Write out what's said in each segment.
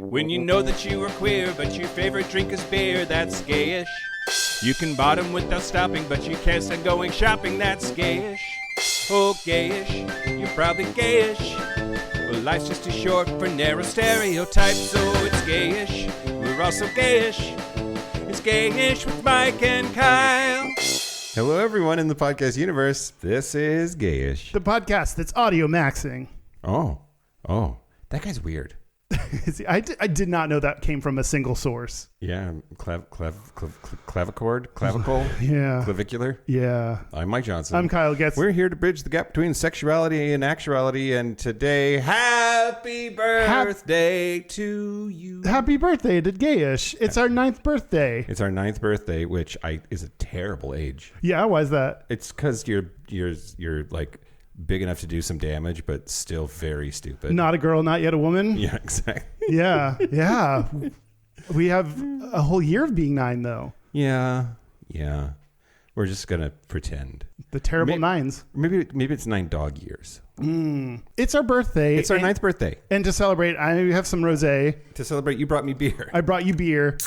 When you know that you are queer, but your favorite drink is beer, that's gayish. You can bottom without stopping, but you can't stand going shopping, that's gayish. Oh, gayish, you're probably gayish. Well, life's just too short for narrow stereotypes, so it's gayish. We're also gayish. It's Gayish with Mike and Kyle. Hello, everyone in the podcast universe. This is Gayish. The podcast that's audio maxing. Oh, that guy's weird. I did not know that came from a single source. Yeah, clavicle, Yeah. clavicular. Yeah. I'm Mike Johnson. I'm Kyle Getz. We're here to bridge the gap between sexuality and actuality, and today, happy birthday to you. Happy birthday to Gayish. It's our 9th birthday. It's our 9th birthday, which is a terrible age. Yeah, why is that? It's because you're like big enough to do some damage, but still very stupid. Not a girl, not yet a woman. Yeah, exactly. Yeah. We have a whole year of being 9, though. Yeah. We're just gonna pretend. The terrible nines. Maybe it's 9 dog years. It's our birthday. It's our 9th birthday. And to celebrate, I have some rosé. To celebrate, you brought me beer. I brought you beer.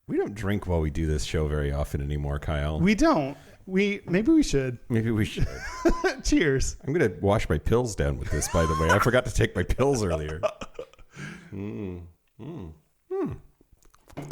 We don't drink while we do this show very often anymore, Kyle. We don't. Maybe we should. Maybe we should. Cheers. I'm gonna wash my pills down with this, by the way. I forgot to take my pills earlier.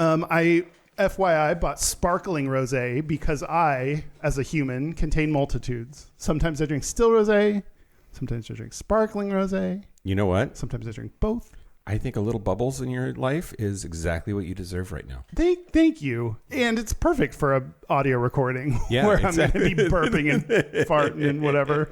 I FYI bought sparkling rosé because I, as a human, contain multitudes. Sometimes I drink still rosé. Sometimes I drink sparkling rosé. You know what? Sometimes I drink both. I think a little bubbles in your life is exactly what you deserve right now. Thank you. And it's perfect for a audio recording where exactly. I'm going to be burping and farting and whatever.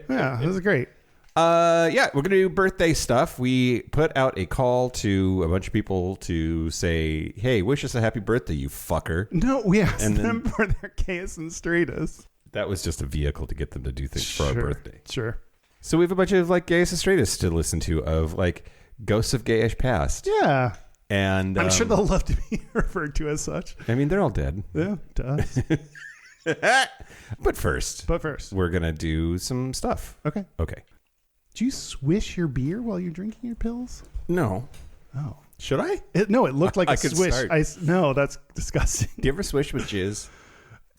Yeah, this is great. We're going to do birthday stuff. We put out a call to a bunch of people to say, hey, wish us a happy birthday, you fucker. No, we asked them for their Gayest and Straightest. That was just a vehicle to get them to do things for our birthday. Sure. So we have a bunch of like Gayest and Straightest to listen to of like ghosts of gayish past. Yeah. And I'm sure they'll love to be referred to as such. I mean, they're all dead. Yeah, to us. But first, we're going to do some stuff. Okay. Do you swish your beer while you're drinking your pills? No. Oh. Should I? It looked like a swish. Start. No, that's disgusting. Do you ever swish with jizz?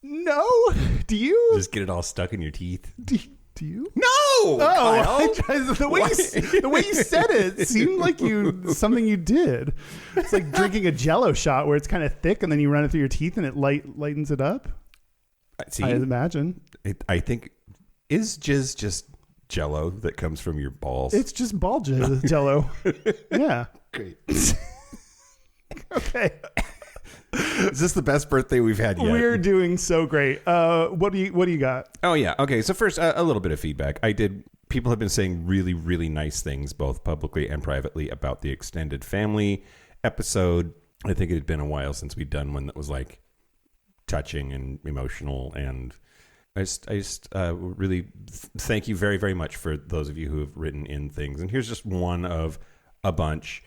No. Do you? Just get it all stuck in your teeth? Do you? No! Oh, the way you said it seemed like something you did. It's like drinking a Jell-O shot where it's kind of thick and then you run it through your teeth and it lightens it up. See, I imagine. I think, is jizz just Jell-O that comes from your balls? It's just ball Jell-O. Yeah. Great. Okay. Is this the best birthday we've had yet? We're doing so great. What do you got? Oh yeah. Okay. So first, a little bit of feedback. People have been saying really, really nice things, both publicly and privately, about the extended family episode. I think it had been a while since we'd done one that was like touching and emotional, and I just really thank you very, very much for those of you who have written in things. And here's just one of a bunch.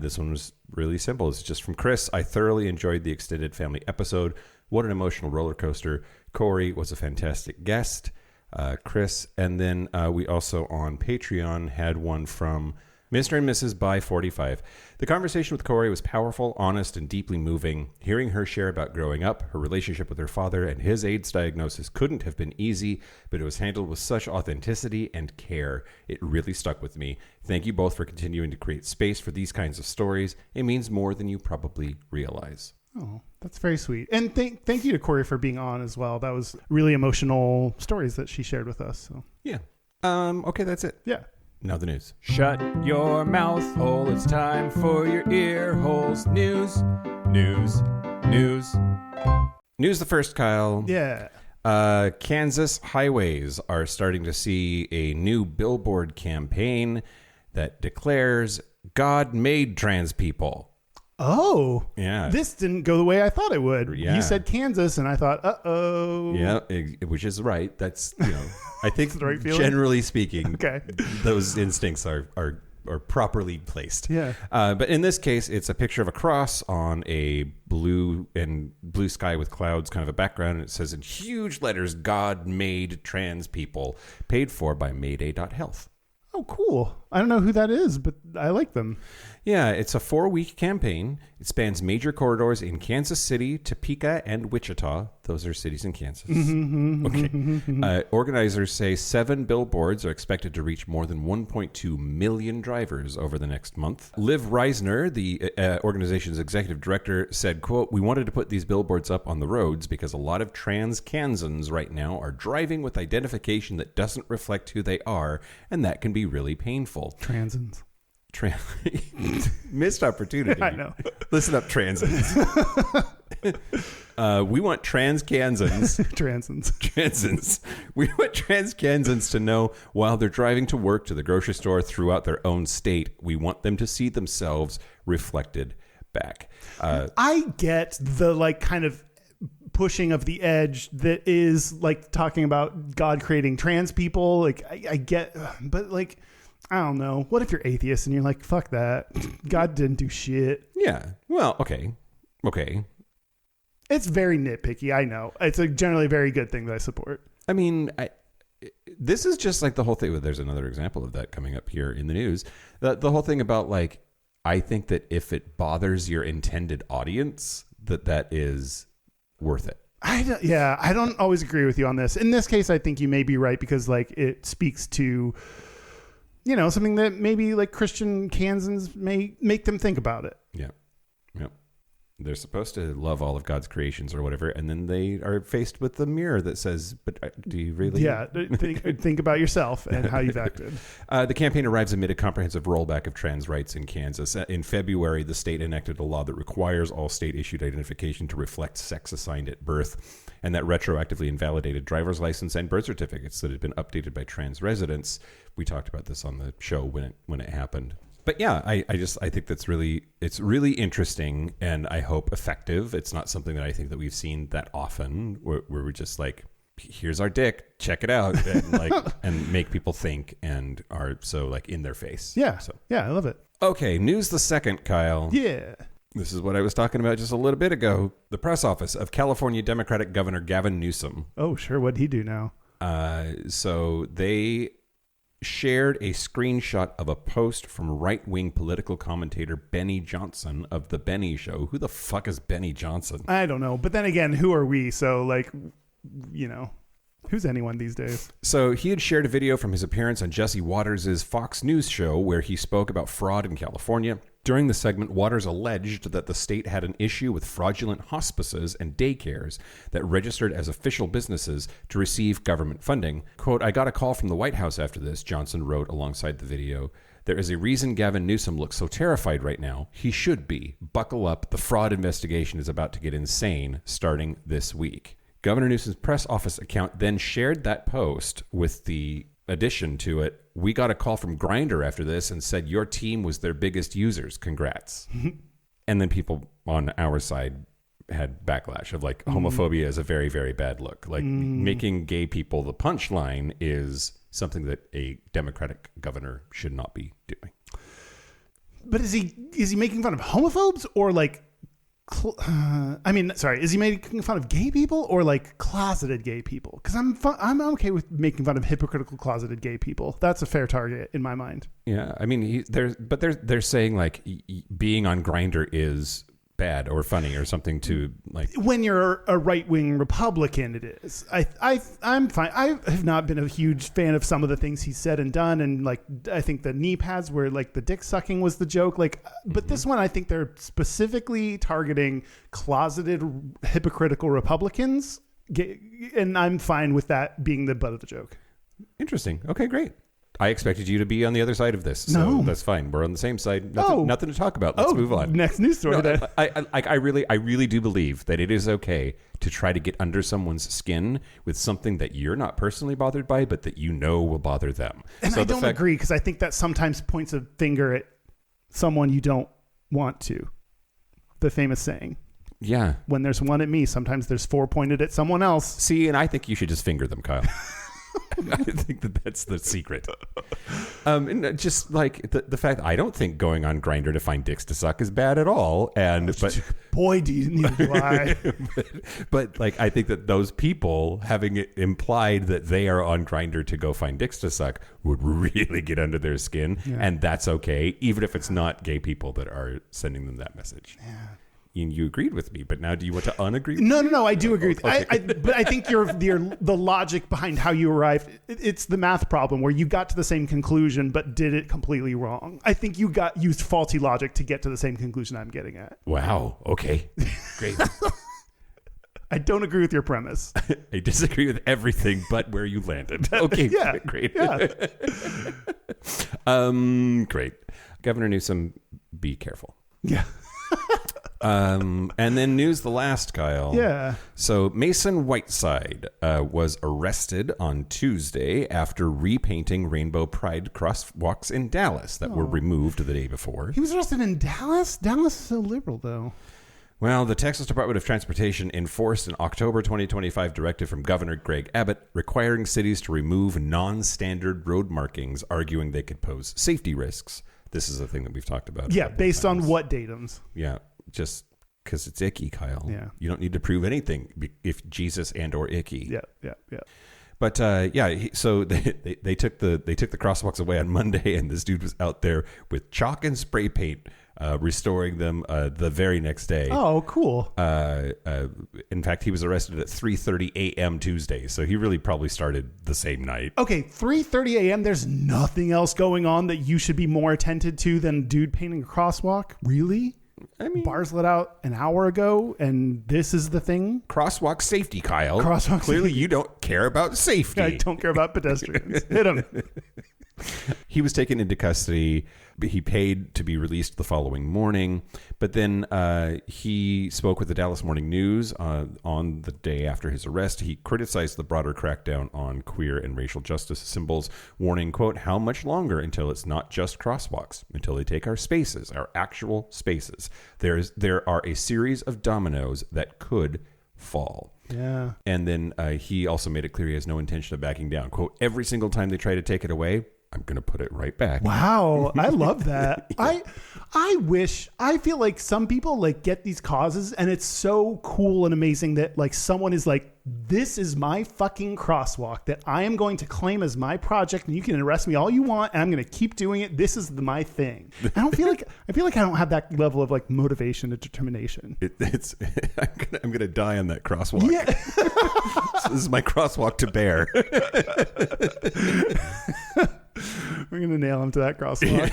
This one was really simple. It's just from Chris. I thoroughly enjoyed the extended family episode. What an emotional roller coaster. Corey was a fantastic guest. Chris. And then we also on Patreon had one from Mr. and Mrs. by 45. The conversation with Corey was powerful, honest, and deeply moving. Hearing her share about growing up, her relationship with her father, and his AIDS diagnosis couldn't have been easy, but it was handled with such authenticity and care. It really stuck with me. Thank you both for continuing to create space for these kinds of stories. It means more than you probably realize. Oh, that's very sweet. And thank you to Corey for being on as well. That was really emotional stories that she shared with us. So yeah. Okay, that's it. Yeah. Now the news. Shut your mouth hole. It's time for your ear holes. News the first, Kyle. Yeah. Kansas highways are starting to see a new billboard campaign that declares God made trans people. Oh. Yeah. This didn't go the way I thought it would. Yeah. You said Kansas, and I thought, uh-oh. Yeah, which is right. That's, I think the right feeling? Generally speaking, okay, those instincts are properly placed. Yeah. But in this case, it's a picture of a cross on a blue sky with clouds, kind of a background. And it says in huge letters, God made trans people, paid for by Mayday.health. Oh, cool. I don't know who that is, but I like them. Yeah, it's a 4-week campaign. It spans major corridors in Kansas City, Topeka, and Wichita. Those are cities in Kansas. Okay. Organizers say 7 billboards are expected to reach more than 1.2 million drivers over the next month. Liv Reisner, the organization's executive director, said, quote, "We wanted to put these billboards up on the roads because a lot of trans Kansans right now are driving with identification that doesn't reflect who they are, and that can be really painful." Transans. Missed opportunity. I know. Listen up, transans. We want trans Kansans. Transans. We want trans Kansans to know while they're driving to work, to the grocery store, throughout their own state, we want them to see themselves reflected back. I get the like kind of pushing of the edge that is like talking about God creating trans people. Like I get, but like, I don't know. What if you're atheist and you're like, fuck that. God didn't do shit. Yeah. Well, okay. It's very nitpicky. I know. It's a generally very good thing that I support. I mean, this is just like the whole thing. There's another example of that coming up here in the news. The whole thing about like, I think that if it bothers your intended audience, that is worth it. I don't always agree with you on this. In this case, I think you may be right because like it speaks to, you know, something that maybe like Christian Kansans may make them think about it. Yeah. Yep. They're supposed to love all of God's creations or whatever, and then they are faced with the mirror that says, but do you really? Yeah, think about yourself and how you've acted. The campaign arrives amid a comprehensive rollback of trans rights in Kansas. In February, the state enacted a law that requires all state-issued identification to reflect sex assigned at birth, and that retroactively invalidated driver's license and birth certificates that had been updated by trans residents. We talked about this on the show when it happened. But yeah, I think it's really interesting and I hope effective. It's not something that I think that we've seen that often where we're just like, here's our dick, check it out, and like and make people think and are so like in their face. Yeah. So yeah, I love it. Okay, news the second, Kyle. Yeah. This is what I was talking about just a little bit ago. The press office of California Democratic Governor Gavin Newsom. Oh, sure. What'd he do now? So they shared a screenshot of a post from right-wing political commentator Benny Johnson of The Benny Show. Who the fuck is Benny Johnson? I don't know. But then again, who are we? So, like, you know, who's anyone these days? So he had shared a video from his appearance on Jesse Waters' Fox News show where he spoke about fraud in California. During the segment, Waters alleged that the state had an issue with fraudulent hospices and daycares that registered as official businesses to receive government funding. Quote, "I got a call from the White House after this," Johnson wrote alongside the video. "There is a reason Gavin Newsom looks so terrified right now. He should be. Buckle up. The fraud investigation is about to get insane starting this week." Governor Newsom's press office account then shared that post with the addition to it, "We got a call from Grindr after this and said your team was their biggest users. Congrats." And then people on our side had backlash of like homophobia is a very, very bad look. Like making gay people the punchline is something that a Democratic governor should not be doing. But is he making fun of homophobes or like is he making fun of gay people or like closeted gay people? Because I'm okay with making fun of hypocritical closeted gay people. That's a fair target in my mind. Yeah, I mean, they're saying like being on Grindr is bad or funny or something to like. When you're a right-wing Republican, it is. I'm fine. I have not been a huge fan of some of the things he's said and done, and like I think the knee pads where like the dick sucking was the joke. Like, but this one I think they're specifically targeting closeted hypocritical Republicans, and I'm fine with that being the butt of the joke. Interesting. Okay, great. I expected you to be on the other side of this, so that's fine. We're on the same side. Nothing to talk about. Let's move on. Next news story. I really do believe that it is okay to try to get under someone's skin with something that you're not personally bothered by, but that you know will bother them. And so I don't agree because I think that sometimes points a finger at someone you don't want to. The famous saying. Yeah. When there's one at me, sometimes there's 4 pointed at someone else. See, and I think you should just finger them, Kyle. I think that's the secret. And just like the fact, I don't think going on Grindr to find dicks to suck is bad at all. But boy, neither do I. but like, I think that those people having it implied that they are on Grindr to go find dicks to suck would really get under their skin, and that's okay, even if it's not gay people that are sending them that message. Yeah. You agreed with me, but now do you want to unagree? No. I do agree with you. But I think the logic behind how you arrived, it's the math problem where you got to the same conclusion but did it completely wrong. I think you used faulty logic to get to the same conclusion I'm getting at. Wow. Okay. Great. I don't agree with your premise. I disagree with everything but where you landed. Okay. Yeah. Great. Yeah. Great. Governor Newsom, be careful. Yeah. And then news the last, Kyle. Yeah. So Mason Whiteside was arrested on Tuesday after repainting rainbow pride crosswalks in Dallas that were removed the day before. He was arrested in Dallas? Dallas is so liberal, though. Well, the Texas Department of Transportation enforced an October 2025 directive from Governor Greg Abbott requiring cities to remove non-standard road markings, arguing they could pose safety risks. This is a thing that we've talked about. Yeah, based on what datums? Yeah, just because it's icky, Kyle. Yeah. You don't need to prove anything if Jesus and or icky. Yeah. But so they took the crosswalks away on Monday, and this dude was out there with chalk and spray paint, restoring them the very next day. Oh, cool. In fact, he was arrested at 3:30 a.m. Tuesday, so he really probably started the same night. Okay, 3:30 a.m. There's nothing else going on that you should be more attentive to than dude painting a crosswalk? Really? I mean, bars let out an hour ago, and this is the thing? Crosswalk safety, Kyle. Crosswalk Clearly, safety. you don't care about safety. I don't care about pedestrians. Hit him. He was taken into custody. He paid to be released the following morning, but then he spoke with the Dallas Morning News on the day after his arrest. He criticized the broader crackdown on queer and racial justice symbols, warning, quote, "How much longer until it's not just crosswalks, until they take our spaces, our actual spaces? There are a series of dominoes that could fall." Yeah. And then he also made it clear he has no intention of backing down. Quote, "Every single time they try to take it away, I'm going to put it right back." Wow. I love that. I feel like some people like get these causes and it's so cool and amazing that like someone is like, this is my fucking crosswalk that I am going to claim as my project, and you can arrest me all you want and I'm going to keep doing it. This is my thing. I feel like I don't have that level of like motivation and determination. I'm going to die on that crosswalk. Yeah. So this is my crosswalk to bear. We're going to nail him to that crosswalk.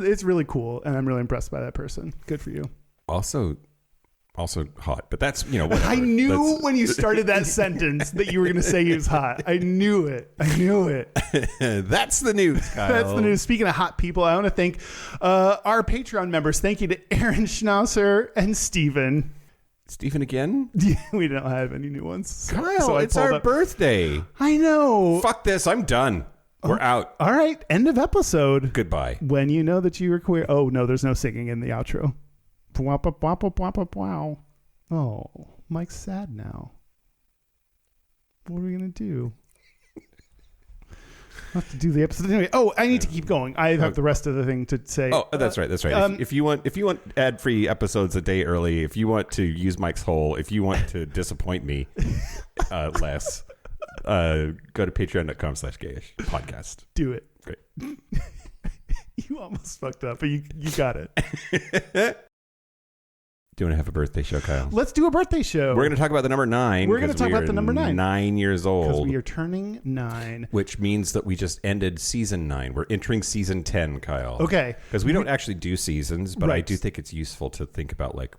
It's really cool. And I'm really impressed by that person. Good for you. Also hot, but that's, whatever. I knew when you started that sentence that you were going to say he was hot. I knew it. That's the news, Kyle. That's the news. Speaking of hot people, I want to thank our Patreon members. Thank you to Aaron Schnauzer and Steven. Steven again? Yeah, we don't have any new ones. Kyle, it's our birthday. I know. Fuck this. I'm done. We're out. All right. End of episode. Goodbye. When you know that you were queer. Oh, no, there's no singing in the outro. Wow. Oh, Mike's sad now. What are we going to do? I'll have to do the episode anyway. Oh, I need to keep going. I have the rest of the thing to say. Oh, that's right. If you want ad-free episodes a day early, if you want to use Mike's hole, if you want to disappoint me less, go to patreon.com/gayish podcast. Do it. Great. You almost fucked up, but you got it. Do you want to have a birthday show, Kyle? Let's do a birthday show. We're going to talk about the number 9. We're going to talk about the number 9. 9 years old. Because we are turning 9. Which means that we just ended season 9. We're entering season 10, Kyle. Okay. Because we don't actually do seasons, but right. I do think it's useful to think about like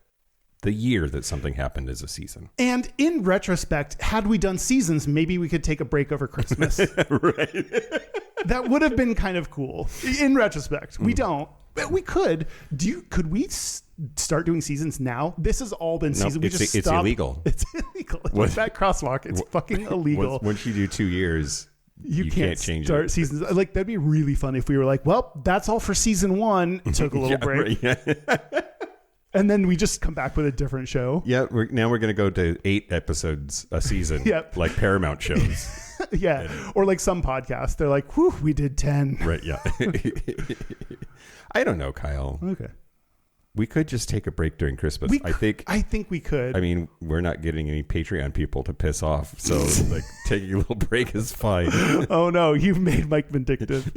the year that something happened as a season. And in retrospect, had we done seasons, maybe we could take a break over Christmas. Right. That would have been kind of cool. In retrospect, we don't. But we could. Could we start doing seasons now? This has all been seasons. It's illegal. It's illegal. It's that crosswalk. It's fucking illegal. Once you do 2 years, you can't change start it. Seasons. Like that'd be really fun if we were like, well, that's all for season 1. Took a little break. Right, yeah. And then we just come back with a different show. Yeah, now we're going to go to 8 episodes a season, Yep. like Paramount shows. Yeah. Or like some podcasts, they're like, whew, we did 10. Right. Yeah. I don't know, Kyle. Okay. We could just take a break during Christmas. I think we could. I mean, we're not getting any Patreon people to piss off, so like taking a little break is fine. Oh no, you've made Mike vindictive.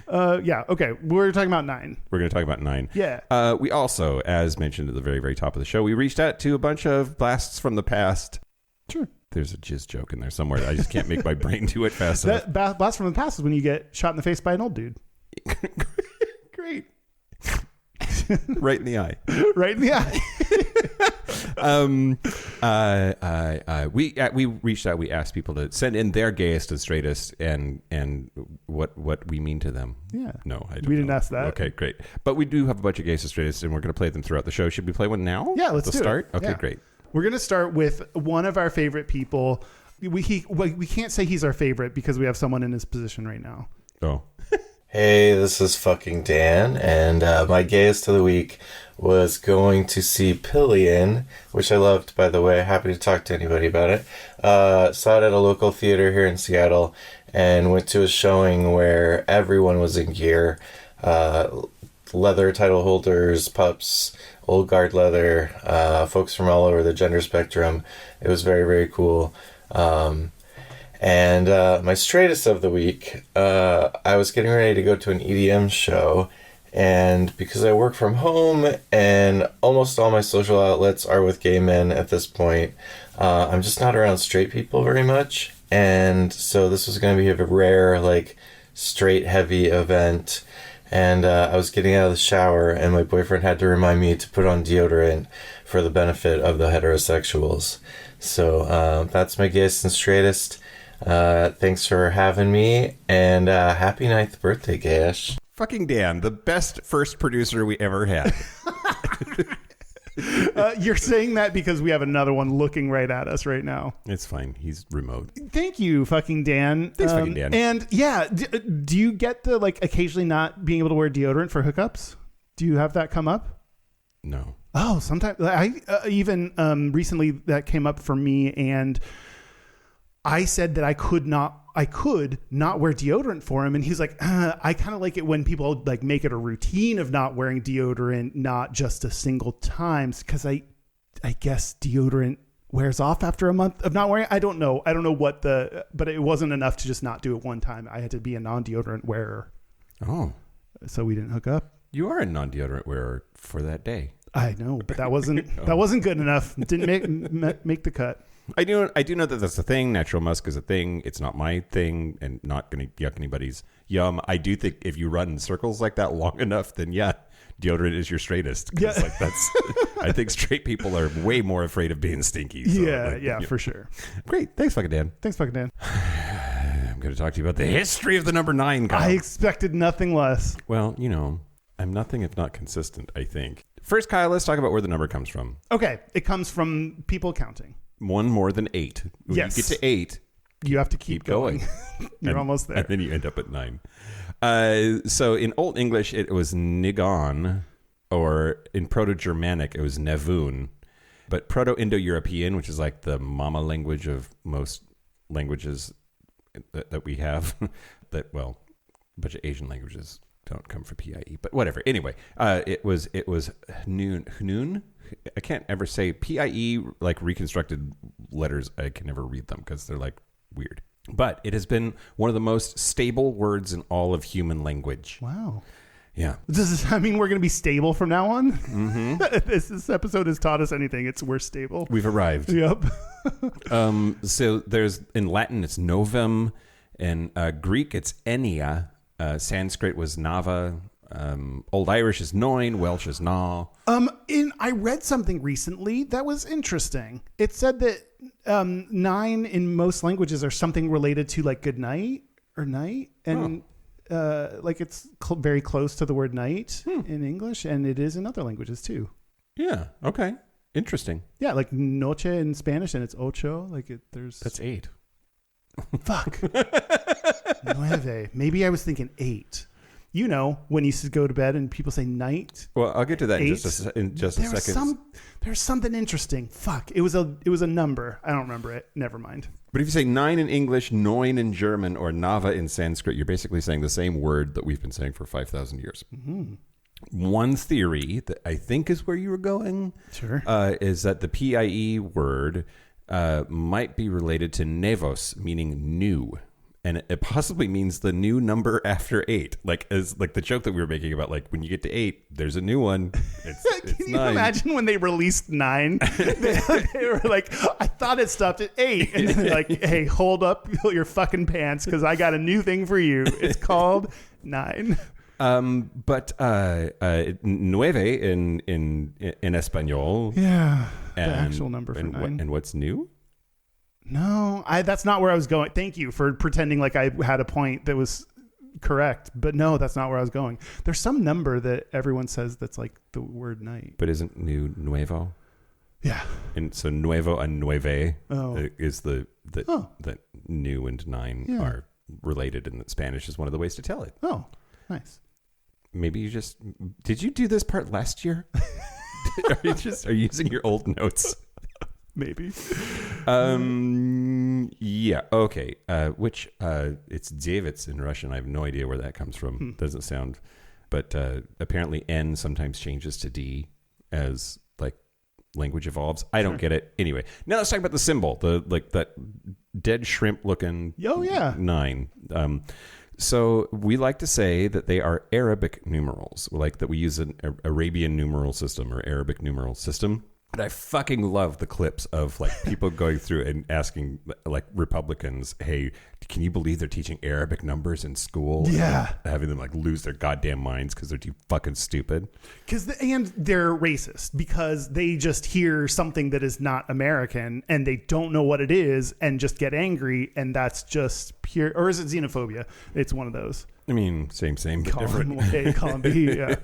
Yeah. Okay. We're talking about 9. We're going to talk about 9. Yeah. We also, as mentioned at the very, very top of the show, we reached out to a bunch of blasts from the past. Sure. There's a jizz joke in there somewhere. I just can't make my brain do it fast enough. Blast from the past is when you get shot in the face by an old dude. Great. Right in the eye. Right in the eye. We reached out. We asked people to send in their gayest and straightest and what we mean to them. Yeah. No, I don't. We didn't ask that. Okay, great. But we do have a bunch of gayest and straightest, and we're going to play them throughout the show. Should we play one now? Yeah, let's do start. Okay, Yeah. great. We're going to start with one of our favorite people. We can't say he's our favorite because we have someone in his position right now. Oh. Hey, this is fucking Dan, and my gayest of the week was going to see Pillion, which I loved, by the way. Happy to talk to anybody about it. Saw it at a local theater here in Seattle, and went to a showing where everyone was in gear. Leather title holders, pups, old guard leather, folks from all over the gender spectrum. It was very, very cool. And my straightest of the week, I was getting ready to go to an EDM show, and because I work from home and almost all my social outlets are with gay men at this point, I'm just not around straight people very much, and so this was going to be a rare, like, straight heavy event, and I was getting out of the shower, and my boyfriend had to remind me to put on deodorant for the benefit of the heterosexuals. So that's my gayest and straightest. Thanks for having me, and happy 9th birthday, Gayish. Fucking Dan, the best first producer we ever had. You're saying that because we have another one looking right at us right now. It's fine. He's remote. Thank you, fucking Dan. Thanks, fucking Dan. And yeah, do you get the like occasionally not being able to wear deodorant for hookups? Do you have that come up? No. Oh, sometimes I even recently that came up for me, and I said that I could not wear deodorant for him, and he's like, I kind of like it when people like make it a routine of not wearing deodorant, not just a single time, because I guess deodorant wears off after a month of not wearing it. I don't know what but it wasn't enough to just not do it one time. I had to be a non-deodorant wearer. Oh, so we didn't hook up. You are a non-deodorant wearer for that day. I know, but that wasn't good enough. Didn't make the cut. I do know that that's a thing. Natural musk is a thing. It's not my thing, and not going to yuck anybody's yum. I do think if you run in circles like that long enough, then yeah, deodorant is your straightest. Yeah. Like that's. I think straight people are way more afraid of being stinky. So Yeah, for sure. Great. Thanks, fucking Dan. Thanks, fucking Dan. I'm going to talk to you about the history of the number 9, Kyle. I expected nothing less. Well, I'm nothing if not consistent, I think. First, Kyle, let's talk about where the number comes from. Okay, it comes from people counting. One more than 8. When Yes. you get to 8, You have to keep going. You're almost there. And then you end up at 9. So in Old English, it was nigon, or in Proto-Germanic, it was nevun. But Proto-Indo-European, which is like the mama language of most languages that we have, a bunch of Asian languages don't come from PIE, but whatever. Anyway, it was noon. I can't ever say PIE, like reconstructed letters. I can never read them because they're like weird. But it has been one of the most stable words in all of human language. Wow. Yeah. Does this mean we're going to be stable from now on? Mm-hmm. This episode has taught us anything. We're stable. We've arrived. Yep. So there's, in Latin, it's novum. In Greek, it's enia. Sanskrit was nava. Old Irish is noin. Welsh is na. I read something recently that was interesting. It said that 9 in most languages are something related to like good night or night, and like it's very close to the word night in English, and it is in other languages too. Yeah. Okay. Interesting. Yeah, like noche in Spanish, and it's ocho. Like That's 8. Fuck. Nueve. Maybe I was thinking 8. You know, when you go to bed and people say night. Well, I'll get to that 8. in just a second. There's something interesting. Fuck. It was a number. I don't remember it. Never mind. But if you say 9 in English, neun in German, or Nava in Sanskrit, you're basically saying the same word that we've been saying for 5,000 years. Mm-hmm. One theory that I think is where you were going is that the PIE word might be related to nevos, meaning new. And it possibly means the new number after 8, like the joke that we were making about like when you get to 8, there's a new one. It's Can you 9. imagine when they released 9? They were like, I thought it stopped at 8, and then they're like, hey, hold up your fucking pants because I got a new thing for you. It's called 9. But nueve in Espanol. Yeah, the actual number for 9. And what's new? No, that's not where I was going. Thank you for pretending like I had a point that was correct. But no, that's not where I was going. There's some number that everyone says that's like the word night. But isn't nuevo? Yeah. And so nuevo and nueve is the new and 9 are related, and that Spanish is one of the ways to tell it. Oh, nice. Maybe did you do this part last year? Are you using your old notes? Maybe. Yeah. Okay. Which it's Davids in Russian. I have no idea where that comes from. Doesn't sound. But apparently N sometimes changes to D as like language evolves. I don't get it. Anyway, now let's talk about the symbol. The like that dead shrimp looking. Oh yeah. 9. So we like to say that they are Arabic numerals, like that we use an Arabian numeral system or Arabic numeral system. And I fucking love the clips of like people going through and asking like Republicans, hey, can you believe they're teaching Arabic numbers in school? Yeah. And having them like lose their goddamn minds because they're too fucking stupid. And they're racist because they just hear something that is not American and they don't know what it is and just get angry. And that's just pure, or is it xenophobia? It's one of those. I mean, same, but column different. A, column B, yeah.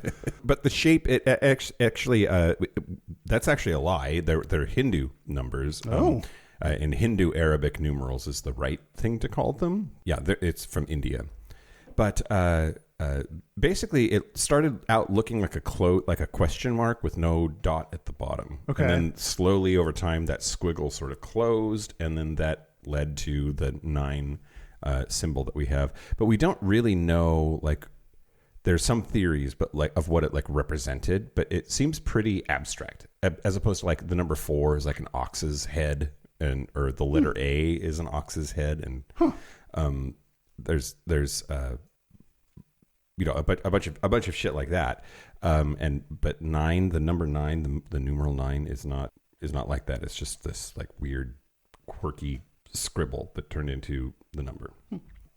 But the shape, it actually, that's actually a lie. They're Hindu numbers. In Hindu, Arabic numerals is the right thing to call them. Yeah, it's from India. But basically, it started out looking like a question mark with no dot at the bottom. Okay. And then slowly over time, that squiggle sort of closed, and then that led to the 9 symbol that we have. But we don't really know, like, there's some theories, but like of what it like represented, but it seems pretty abstract, as opposed to like the number 4 is like an ox's head, or the letter A is an ox's head, and there's a bunch of shit like that, but 9, the number 9, the numeral 9 is not like that. It's just this like weird quirky scribble that turned into the number.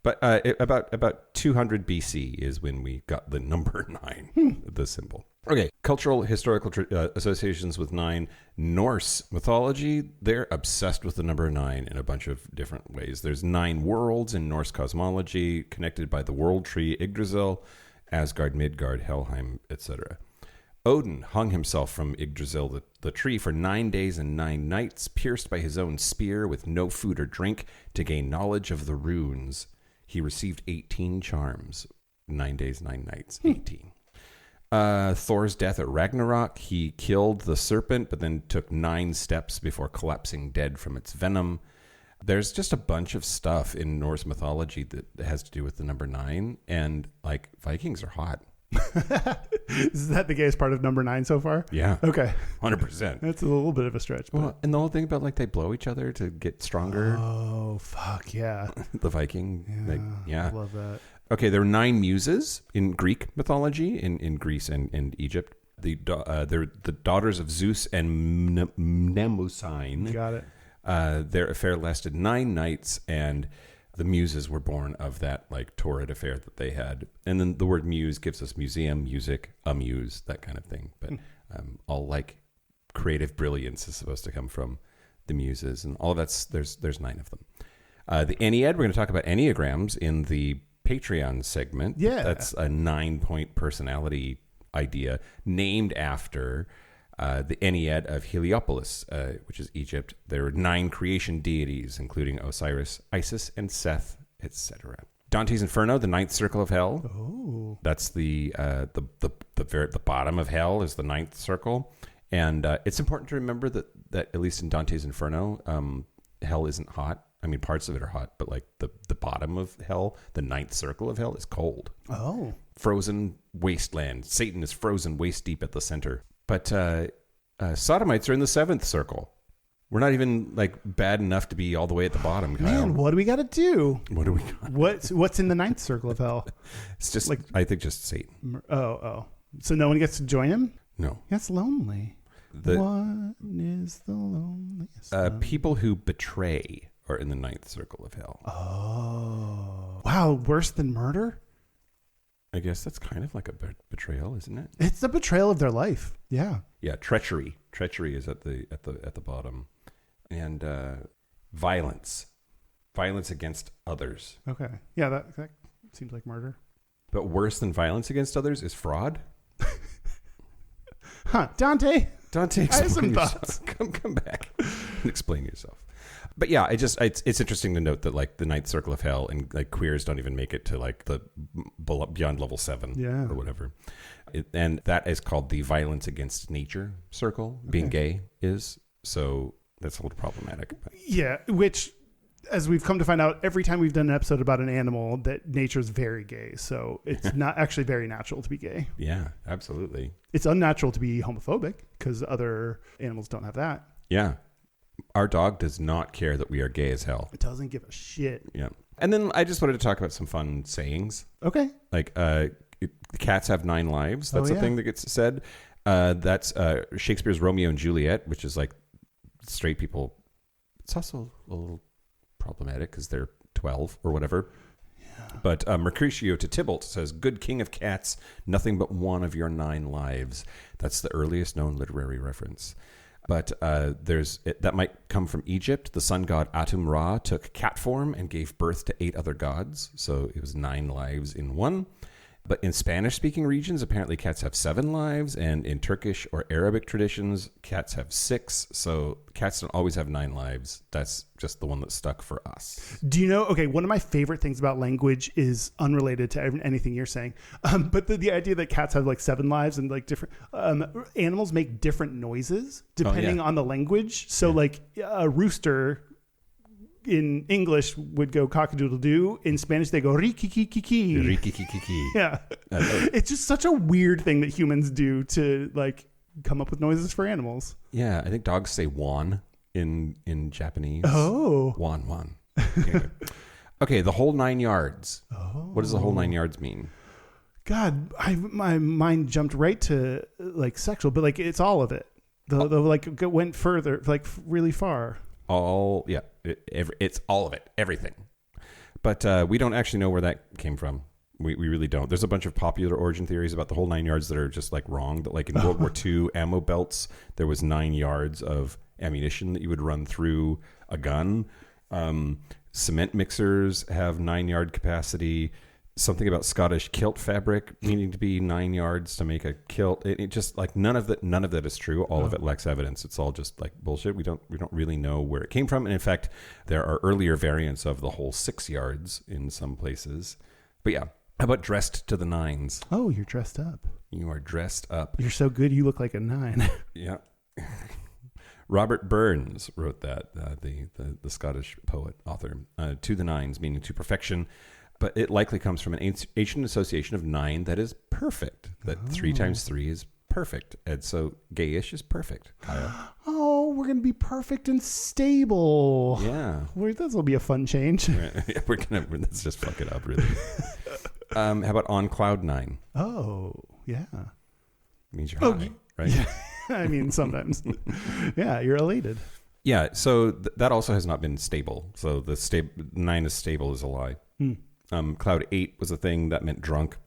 But about 200 BC is when we got the number 9, the symbol. Okay, cultural, historical associations with 9. Norse mythology, they're obsessed with the number 9 in a bunch of different ways. There's 9 worlds in Norse cosmology, connected by the world tree Yggdrasil, Asgard, Midgard, Helheim, etc. Odin hung himself from Yggdrasil, the tree, for 9 days and 9 nights, pierced by his own spear with no food or drink, to gain knowledge of the runes. He received 18 charms. 9 days, 9 nights, 18. Thor's death at Ragnarok. He killed the serpent, but then took 9 steps before collapsing dead from its venom. There's just a bunch of stuff in Norse mythology that has to do with the number 9, and like Vikings are hot. Is that the gayest part of number 9 so far? Yeah. Okay. 100%. That's a little bit of a stretch. But... Well, and the whole thing about like they blow each other to get stronger. Oh, fuck yeah. The Viking. I love that. Okay, there are 9 muses in Greek mythology, in Greece and Egypt. They're the daughters of Zeus and Mnemosyne. Got it. Their affair lasted 9 nights, and the muses were born of that like torrid affair that they had. And then the word muse gives us museum, music, amuse, that kind of thing. But all like creative brilliance is supposed to come from the muses, and all of that's there's 9 of them. The Ennead, we're going to talk about Enneagrams in the Patreon segment. Yeah. That's a 9-point personality idea named after the Ennead of Heliopolis, which is Egypt. There are 9 creation deities, including Osiris, Isis, and Seth, etc. Dante's Inferno, the 9th circle of hell. Oh, that's the bottom of hell is the 9th circle, and it's important to remember that at least in Dante's Inferno, hell isn't hot. I mean, parts of it are hot, but like the bottom of hell, the ninth circle of hell, is cold. Oh. Frozen wasteland. Satan is frozen waist deep at the center. But sodomites are in the seventh circle. We're not even like bad enough to be all the way at the bottom, Kyle. Man, what do we got to do? What do we got? What's in the ninth circle of hell? It's just like, I think just Satan. Oh. So no one gets to join him? No. That's lonely. What is the loneliest? People who betray are in the ninth circle of hell. Oh. Wow, worse than murder? I guess that's kind of like a betrayal, isn't it? It's the betrayal of their life. Yeah. Yeah, treachery. Treachery is at the bottom. And violence. Violence against others. Okay. Yeah, that seems like murder. But worse than violence against others is fraud. Huh. Dante, Dante, I have some explain thoughts. yourself. Come back and explain yourself. But yeah, it's interesting to note that like the ninth circle of hell and like queers don't even make it to like the beyond level 7 or whatever. And that is called the violence against nature circle. Okay. Being gay is. So that's a little problematic. Yeah, which, as we've come to find out, every time we've done an episode about an animal, that nature's very gay. So it's not actually very natural to be gay. Yeah, absolutely. It's unnatural to be homophobic because other animals don't have that. Yeah. Our dog does not care that we are gay as hell. It doesn't give a shit. Yeah. And then I just wanted to talk about some fun sayings. Okay. Like cats have 9 lives. That's a thing that gets said. That's Shakespeare's Romeo and Juliet, which is like straight people. It's also a little problematic because they're 12 or whatever. Yeah. But Mercutio to Tybalt says, "Good king of cats, nothing but one of your 9 lives." That's the earliest known literary reference. But that might come from Egypt. The sun god Atum-Ra took cat form and gave birth to 8 other gods. So it was 9 lives in one. But in Spanish-speaking regions, apparently cats have 7 lives. And in Turkish or Arabic traditions, cats have 6. So cats don't always have 9 lives. That's just the one that stuck for us. Do you know, okay, one of my favorite things about language is unrelated to anything you're saying. But the idea that cats have like 7 lives and like different animals make different noises depending on the language. So like a rooster in English would go cock-a-doodle-doo. In Spanish, they go riki-ki-ki-ki. Riki-ki-ki-ki. Yeah. It's just such a weird thing that humans do to like come up with noises for animals. Yeah, I think dogs say wan in Japanese. Oh. Wan. Okay, the whole 9 yards. Oh. What does the whole 9 yards mean? God, my mind jumped right to like sexual, but like it's all of it. The like went further, like really far. It's all of it, everything. But we don't actually know where that came from. We really don't. There's a bunch of popular origin theories about the whole 9 yards that are just like wrong. That like in World War II ammo belts, there was 9 yards of ammunition that you would run through a gun. Cement mixers have 9-yard capacity. Something about Scottish kilt fabric needing to be 9 yards to make a kilt. It just like none of that is true. All of it lacks evidence. It's all just like bullshit. We don't really know where it came from. And in fact, there are earlier variants of the whole 6 yards in some places. But yeah, how about dressed to the 9s? Oh, you're dressed up. You are dressed up. You're so good. You look like a 9. Yeah. Robert Burns wrote that, the Scottish poet, author, to the 9s, meaning to perfection. But it likely comes from an ancient association of 9 that is perfect. That 3 times 3 is perfect. And so gayish is perfect. Kyle. Oh, we're going to be perfect and stable. Yeah. This will be a fun change. Let's just fuck it up, really. How about on cloud 9? Oh, yeah. It means you're high, right? Yeah. I mean, sometimes. Yeah, you're elated. Yeah, so that also has not been stable. So the 9 is stable is a lie. Cloud 8 was a thing that meant drunk.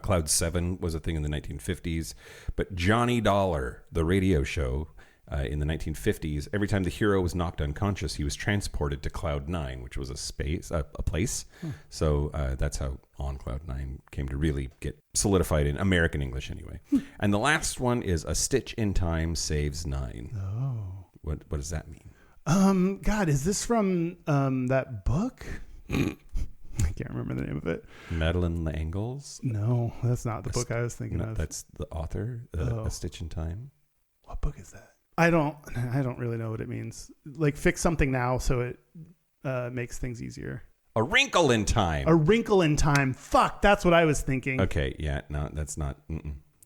Cloud 7 was a thing in the 1950s. But Johnny Dollar, the radio show in the 1950s, every time the hero was knocked unconscious, he was transported to Cloud 9, which was a place. So that's how On Cloud 9 came to really get solidified in American English anyway. And the last one is A Stitch in Time Saves 9. Oh. What does that mean? God, is this from that book? I can't remember the name of it. Madeline L'Angles? No, that's not the book I was thinking of. That's the author, A Stitch in Time. What book is that? I don't really know what it means. Like fix something now so it makes things easier. A Wrinkle in Time. A Wrinkle in Time. Fuck, that's what I was thinking. Okay, yeah, no, that's not. No,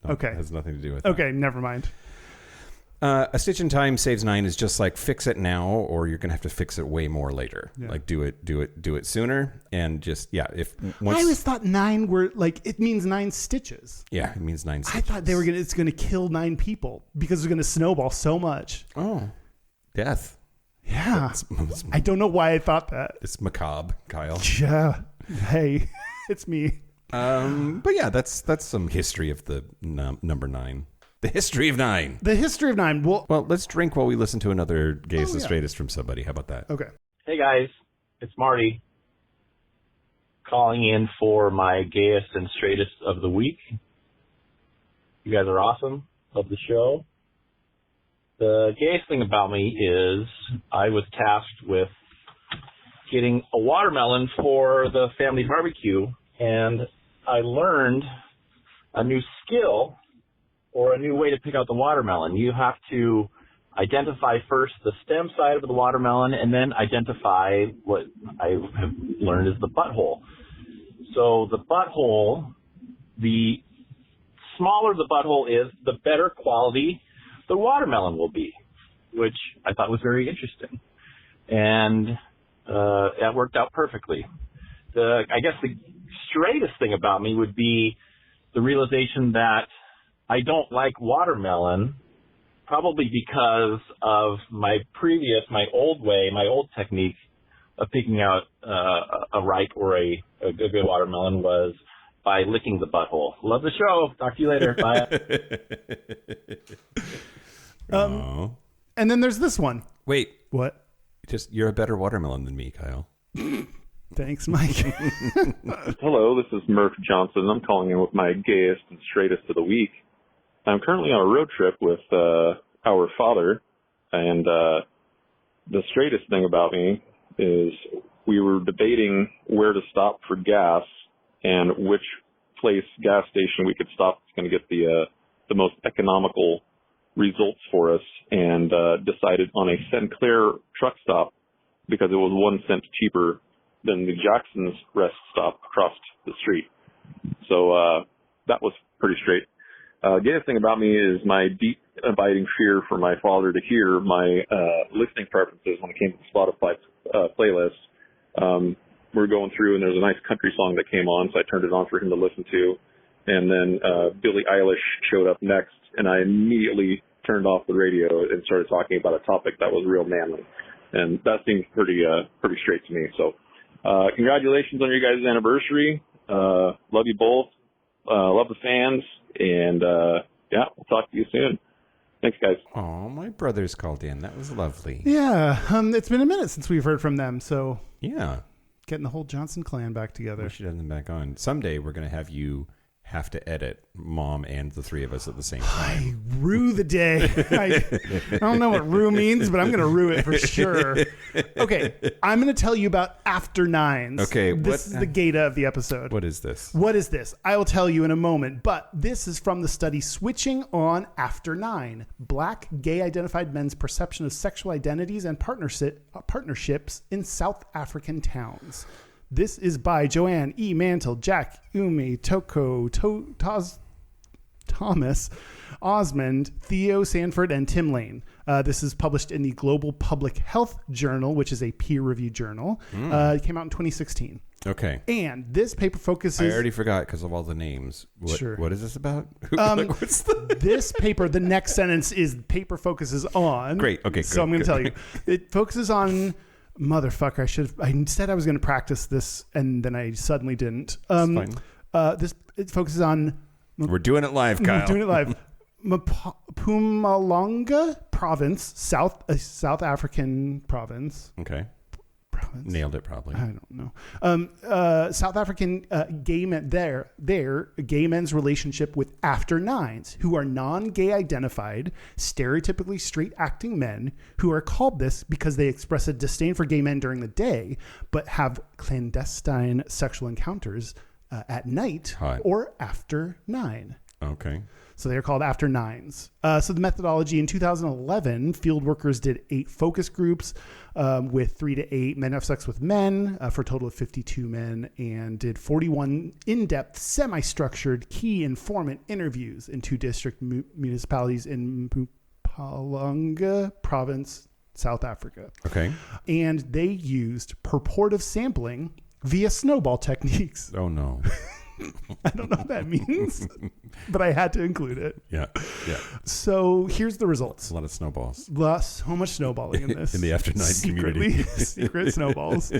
Okay. It has nothing to do with Okay, never mind. A Stitch in Time Saves 9 is just like fix it now, or you're gonna have to fix it way more later. Yeah. Like do it sooner, and just if once. I always thought 9 were like it means 9 stitches. Yeah, it means 9 stitches. I thought it's gonna kill 9 people because it's gonna snowball so much. Oh, death. Yeah, I don't know why I thought that. It's macabre, Kyle. Yeah, hey, it's me. But yeah, that's some history of the number 9. The history of 9. The history of 9. Well, let's drink while we listen to another Gayest and Straightest from somebody. How about that? Okay. Hey guys, it's Marty calling in for my Gayest and Straightest of the week. You guys are awesome. Love the show. The gayest thing about me is I was tasked with getting a watermelon for the family barbecue, and I learned a new skill or a new way to pick out the watermelon. You have to identify first the stem side of the watermelon and then identify what I have learned is the butthole. So the butthole, the smaller the butthole is, the better quality the watermelon will be, which I thought was very interesting. And that worked out perfectly. I guess the straightest thing about me would be the realization that I don't like watermelon, probably because of my old technique of picking out a ripe or a good watermelon was by licking the butthole. Love the show. Talk to you later. Bye. And then there's this one. Wait, What? you're a better watermelon than me, Kyle. Thanks, Mike. Hello, this is Murph Johnson. I'm calling in with my Gayest and Straightest of the week. I'm currently on a road trip with our father, and the straightest thing about me is we were debating where to stop for gas and which gas station we could stop that's going to get the most economical results for us, and decided on a Sinclair truck stop because it was 1 cent cheaper than the Jackson's rest stop across the street. So that was pretty straight. Gayest thing about me is my deep abiding fear for my father to hear my listening preferences when it came to the Spotify playlist. We're going through and there's a nice country song that came on, so I turned it on for him to listen to. And then Billie Eilish showed up next, and I immediately turned off the radio and started talking about a topic that was real manly. And that seemed pretty straight to me. So congratulations on your guys' anniversary. Love you both. Love the fans. And we'll talk to you soon. Thanks, guys. Oh, my brothers called in. That was lovely. Yeah. It's been a minute since we've heard from them, so Yeah. getting the whole Johnson clan back together. We should have them back on. Someday we're going to have you have to edit Mom and the three of us at the same time. I rue the day. I don't know what rue means, but I'm going to rue it for sure. Okay, I'm going to tell you about After Nines. Okay, this is the Gata of the episode. What is this? What is this? I will tell you in a moment, but this is from the study Switching on After 9, Black gay identified men's perception of sexual identities and partnerships in South African towns. This is by Joanne E. Mantle, Jack Umi, Toko, Thomas, Osmond, Theo Sanford, and Tim Lane. This is published in the Global Public Health Journal, which is a peer-reviewed journal. It came out in 2016. Okay. And this paper focuses... I already forgot because of all the names. Sure. What is this about? What's this paper, the next sentence is paper focuses on... Great. Okay, So I'm going to tell you. It focuses on... Motherfucker, I said I was going to practice this, and then I suddenly didn't. Fine. It focuses on... We're doing it live, Kyle. We're doing it live. Mpumalanga province, South African province. Okay. Province. Nailed it, probably. I don't know. South African gay men, their gay men's relationship with after nines, who are non-gay identified, stereotypically straight acting men who are called this because they express a disdain for gay men during the day, but have clandestine sexual encounters at night or after 9. Okay. So they're called after nines. So the methodology in 2011, field workers did 8 focus groups with 3 to 8 men have sex with men for a total of 52 men, and did 41 in-depth, semi-structured key informant interviews in 2 district municipalities in Mpumalanga province, South Africa. Okay. And they used purportive sampling via snowball techniques. Oh, no. I don't know what that means, but I had to include it. Yeah. Yeah. So here's the results. A lot of snowballs. So much snowballing in this. In the after nine community. Secret snowballs.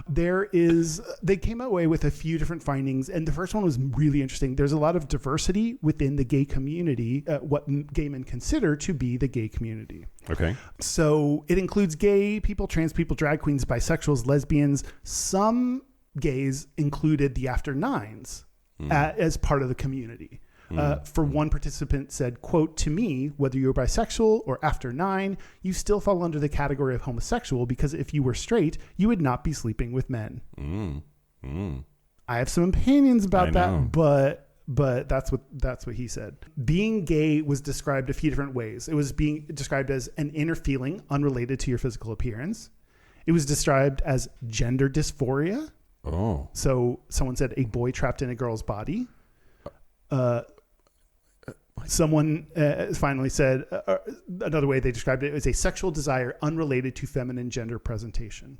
They came away with a few different findings, and the first one was really interesting. There's a lot of diversity within the gay community, what gay men consider to be the gay community. Okay. So it includes gay people, trans people, drag queens, bisexuals, lesbians. Some gays included the after nines as part of the community. For one participant said, quote, "To me, whether you're bisexual or after 9, you still fall under the category of homosexual, because if you were straight, you would not be sleeping with men." I have some opinions about that, but that's what he said. Being gay was described a few different ways. It was being described as an inner feeling unrelated to your physical appearance. It was described as gender dysphoria. Oh. So someone said a boy trapped in a girl's body. Someone finally said another way they described it was a sexual desire unrelated to feminine gender presentation.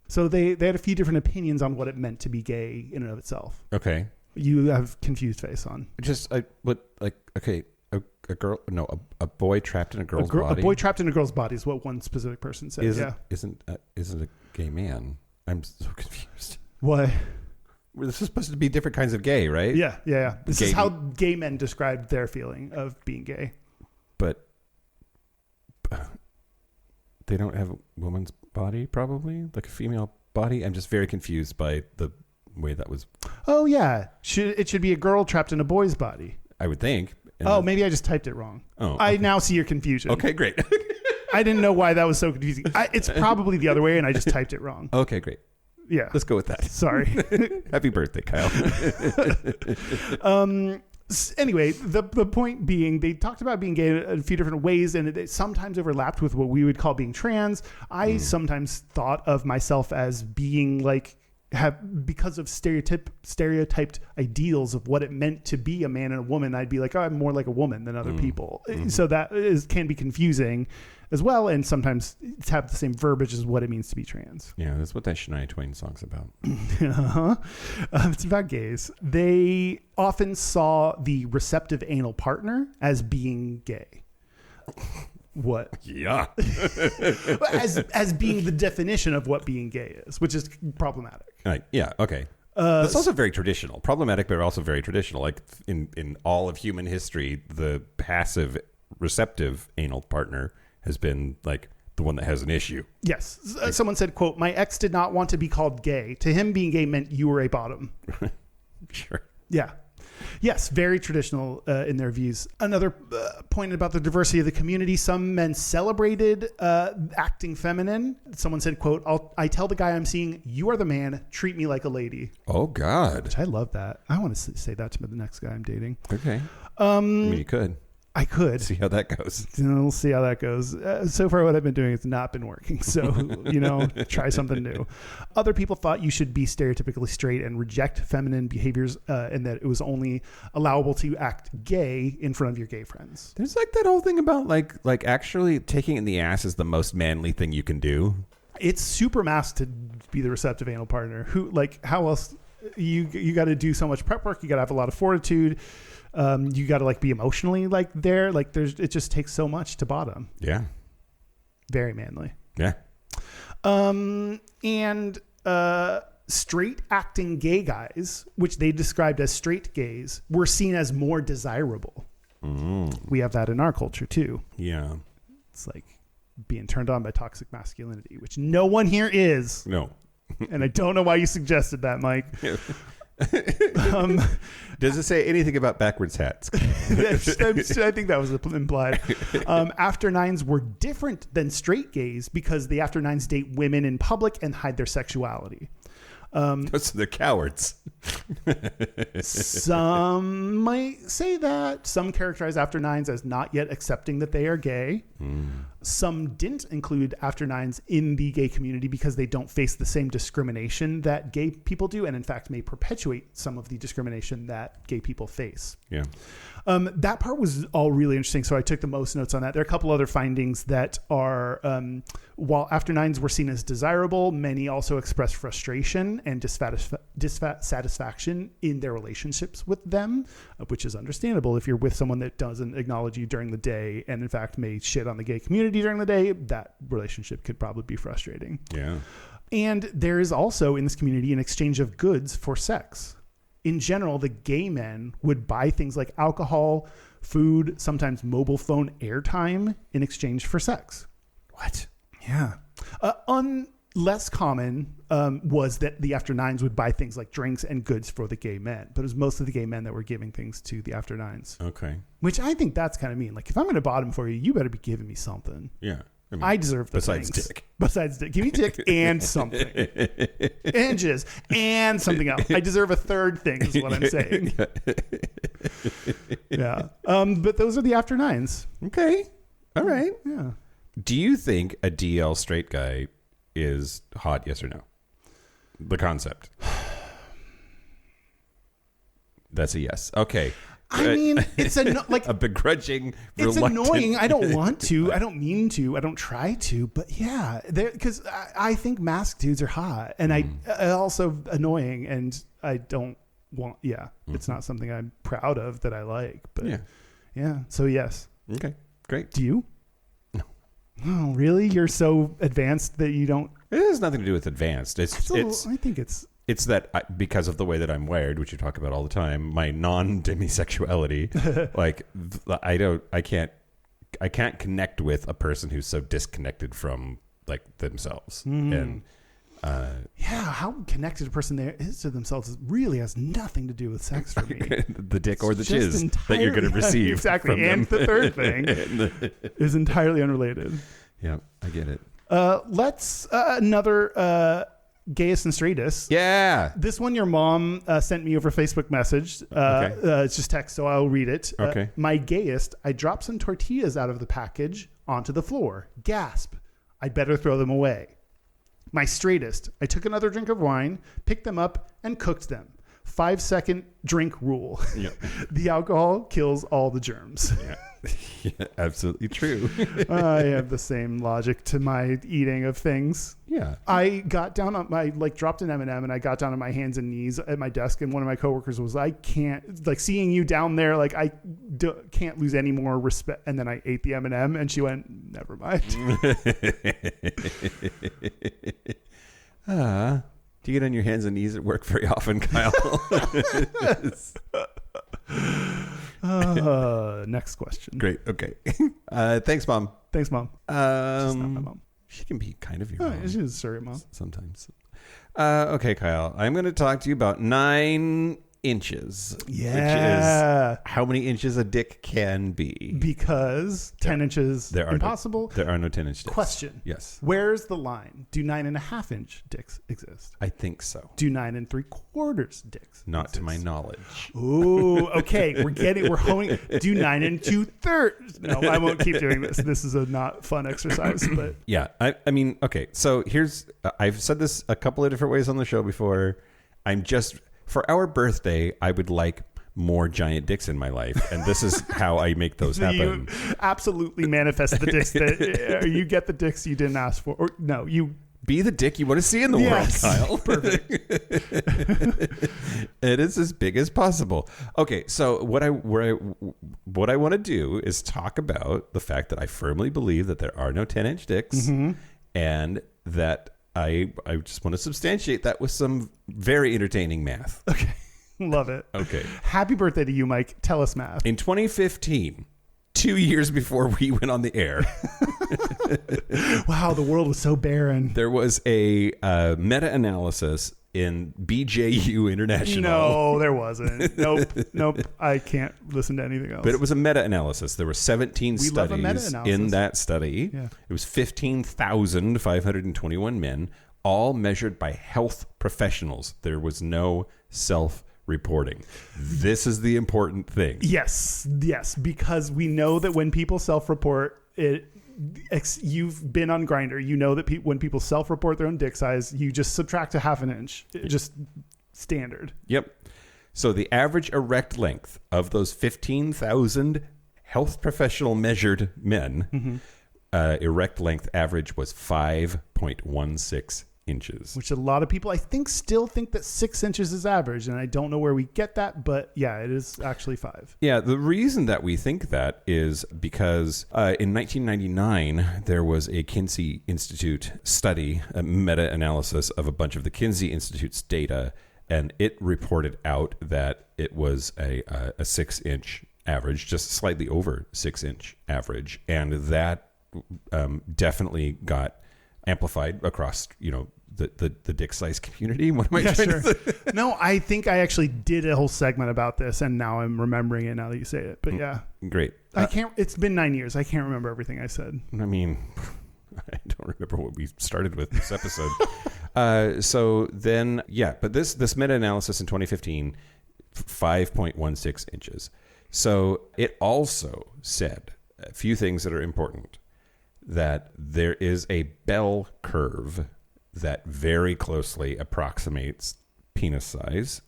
So they had a few different opinions on what it meant to be gay in and of itself. Okay. You have confused face on. A boy trapped in a girl's body. A boy trapped in a girl's body is what one specific person said. Isn't a gay man. I'm so confused. What? This is supposed to be different kinds of gay, right? Yeah. This is how gay men described their feeling of being gay. But they don't have a woman's body, probably? Like a female body? I'm just very confused by the way that was. Oh, yeah. It should be a girl trapped in a boy's body. I would think. Maybe I just typed it wrong. Oh, okay. I now see your confusion. Okay, great. I didn't know why that was so confusing. It's probably the other way, and I just typed it wrong. Okay, great. Yeah. Let's go with that. Sorry. Happy birthday, Kyle. Anyway, the point being, they talked about being gay in a few different ways, and it sometimes overlapped with what we would call being trans. I sometimes thought of myself as being because of stereotyped ideals of what it meant to be a man and a woman. I'd be like, I'm more like a woman than other people. So that can be confusing as well, and sometimes have the same verbiage as what it means to be trans. Yeah, that's what that Shania Twain song's about. It's about gays. They often saw the receptive anal partner as being gay. What? Yeah. as being the definition of what being gay is, which is problematic. Right. Yeah. Okay. That's also very traditional. Problematic, but also very traditional. Like in all of human history, the passive receptive anal partner has been like the one that has an issue. Yes. Someone said, quote, "My ex did not want to be called gay. To him, being gay meant you were a bottom." Sure. Yeah. Yes, very traditional in their views. Another point about the diversity of the community, some men celebrated acting feminine. Someone said, quote, I tell the guy I'm seeing, you are the man, treat me like a lady. Oh, God. Which I love that. I want to say that to the next guy I'm dating. Okay. I mean, you could. I could. See how that goes. We'll see how that goes. So far, what I've been doing has not been working. So, try something new. Other people thought you should be stereotypically straight and reject feminine behaviors, and that it was only allowable to act gay in front of your gay friends. There's like that whole thing about like actually taking it in the ass is the most manly thing you can do. It's super mass to be the receptive anal partner. How else? You got to do so much prep work. You got to have a lot of fortitude. You got to be emotionally there. It just takes so much to bottom. Yeah. Very manly. Yeah. And straight acting gay guys, which they described as straight gays, were seen as more desirable. We have that in our culture too. Yeah. It's like being turned on by toxic masculinity, which no one here is. No. And I don't know why you suggested that, Mike. Does it say anything about backwards hats? I think that was implied. After nines were different than straight gays because the after nines date women in public and hide their sexuality. So they're cowards. Some might say that. Some characterize after nines as not yet accepting that they are gay. Some didn't include after nines in the gay community because they don't face the same discrimination that gay people do, and in fact may perpetuate some of the discrimination that gay people face. Yeah. That part was all really interesting, so I took the most notes on that. There are a couple other findings that are, while after nines were seen as desirable, many also expressed frustration and dissatisfaction in their relationships with them, which is understandable. If you're with someone that doesn't acknowledge you during the day and in fact may shit on the gay community during the day, that relationship could probably be frustrating. Yeah. And there is also in this community an exchange of goods for sex. In general, the gay men would buy things like alcohol, food, sometimes mobile phone airtime in exchange for sex. What? Yeah. Less common was that the after nines would buy things like drinks and goods for the gay men, but it was most of the gay men that were giving things to the after nines. Okay. Which I think that's kind of mean. Like, if I'm going to bottom for you, you better be giving me something. Yeah. I mean, I deserve the besides things. dick. Besides dick. Give me dick and something. And jizz and something else. I deserve a third thing is what I'm saying. Yeah. But those are the after nines. Okay. All right. Yeah. Do you think a DL straight guy is hot, yes or no? The concept. That's a yes. Okay. I mean, it's like a begrudging, it's reluctant. annoying. I don't want to. I don't mean to. I don't try to. But yeah, because I think masked dudes are hot, and I also annoying, and I don't want. Yeah, it's not something I'm proud of that I like. But yeah. So yes. Okay. Great. Do you? No. Oh, really? You're so advanced that you don't. It has nothing to do with advanced. I think it's that because of the way that I'm wired, which you talk about all the time, my non-demisexuality, like I can't connect with a person who's so disconnected from like themselves. And how connected a person there is to themselves really has nothing to do with sex for me. The dick or the jizz that you're going to receive. Exactly. From and them. the third thing is entirely unrelated. Yeah, I get it. Let's another Gayest and Straightest. Yeah. This one your mom sent me over Facebook message. It's just text, so I'll read it. Okay. My gayest, I dropped some tortillas out of the package onto the floor. Gasp. I'd better throw them away. My straightest, I took another drink of wine, picked them up, and cooked them. 5-second drink rule. Yep. The alcohol kills all the germs. Yeah. Yeah, absolutely true. I have the same logic to my eating of things. Yeah. I got down on my, dropped an M&M and I got down on my hands and knees at my desk. And one of my coworkers was, I can't, seeing you down there, I can't lose any more respect. And then I ate the M&M and she went, never mind. Do you get on your hands and knees at work very often, Kyle? Next question. Great. Okay. Thanks, Mom. Thanks, Mom. She's not my mom. She can be kind of your mom. She's a surrogate mom. Sometimes. Okay, Kyle. I'm going to talk to you about 9 inches. Yeah. Which is how many inches a dick can be. Because 10 inches impossible. There are no 10-inch dicks. Question. Yes. Where's the line? Do 9.5-inch dicks exist? I think so. Do 9 3/4 dicks Not exist? to my knowledge. Ooh, okay. We're honing. Do 9 2/3. No, I won't keep doing this. This is a not fun exercise, but Yeah. I mean, okay. So here's, I've said this a couple of different ways on the show before. For our birthday, I would like more giant dicks in my life, and this is how I make those happen. You absolutely manifest the dicks that you get the dicks you didn't ask for. Or no, you be the dick you want to see in the world, Kyle. Perfect. It is as big as possible. Okay, so what I want to do is talk about the fact that I firmly believe that there are no 10-inch dicks, and that I just want to substantiate that with some very entertaining math. Okay. Love it. Okay. Happy birthday to you, Mike. Tell us math. In 2015, 2 years before we went on the air. Wow, the world was so barren. There was a meta-analysis in BJU International. No, there wasn't. Nope. I can't listen to anything else. But it was a meta-analysis. There were 17 studies in that study. Yeah. It was 15,521 men. all measured by health professionals. There was no self-reporting. This is the important thing. Yes, because we know that when people self-report, you've been on Grindr. You know that when people self-report their own dick size, you just subtract a half an inch. Just standard. Yep. So the average erect length of those 15,000 health professional measured men, erect length average was 5.16 inches. Which a lot of people, I think, still think that 6 inches is average. And I don't know where we get that, but yeah, it is actually 5. Yeah, the reason that we think that is because in 1999, there was a Kinsey Institute study, a meta-analysis of a bunch of the Kinsey Institute's data, and it reported out that it was a 6-inch average, just slightly over 6-inch average. And that definitely got amplified across, the dick size community. What am I trying to say? No, I think I actually did a whole segment about this, and now I'm remembering it now that you say it. But yeah. Great. I can't, it's been 9 years. I can't remember everything I said. I mean, I don't remember what we started with this episode. So then, but this meta-analysis in 2015, 5.16 inches. So it also said a few things that are important, that there is a bell curve that very closely approximates penis size.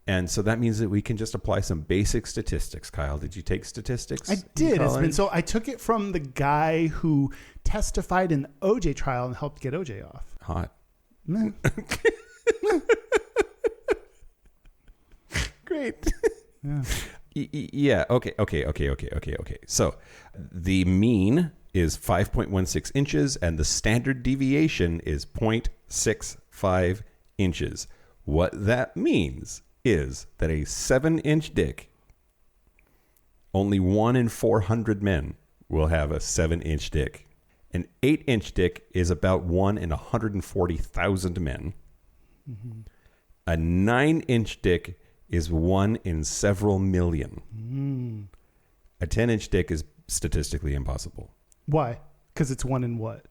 And so that means that we can just apply some basic statistics. Kyle, did you take statistics? I did. So I took it from the guy who testified in the OJ trial and helped get OJ off. Hot. Great. Yeah. Okay. So the mean is 5.16 inches and the standard deviation is 0.65 inches. What that means is that a 7-inch dick, only 1 in 400 men will have a 7-inch dick. An 8-inch dick is about 1 in 140,000 men. Mm-hmm. A 9-inch dick is 1 in several million. A 10-inch dick is statistically impossible. Why? Because it's 1 in what?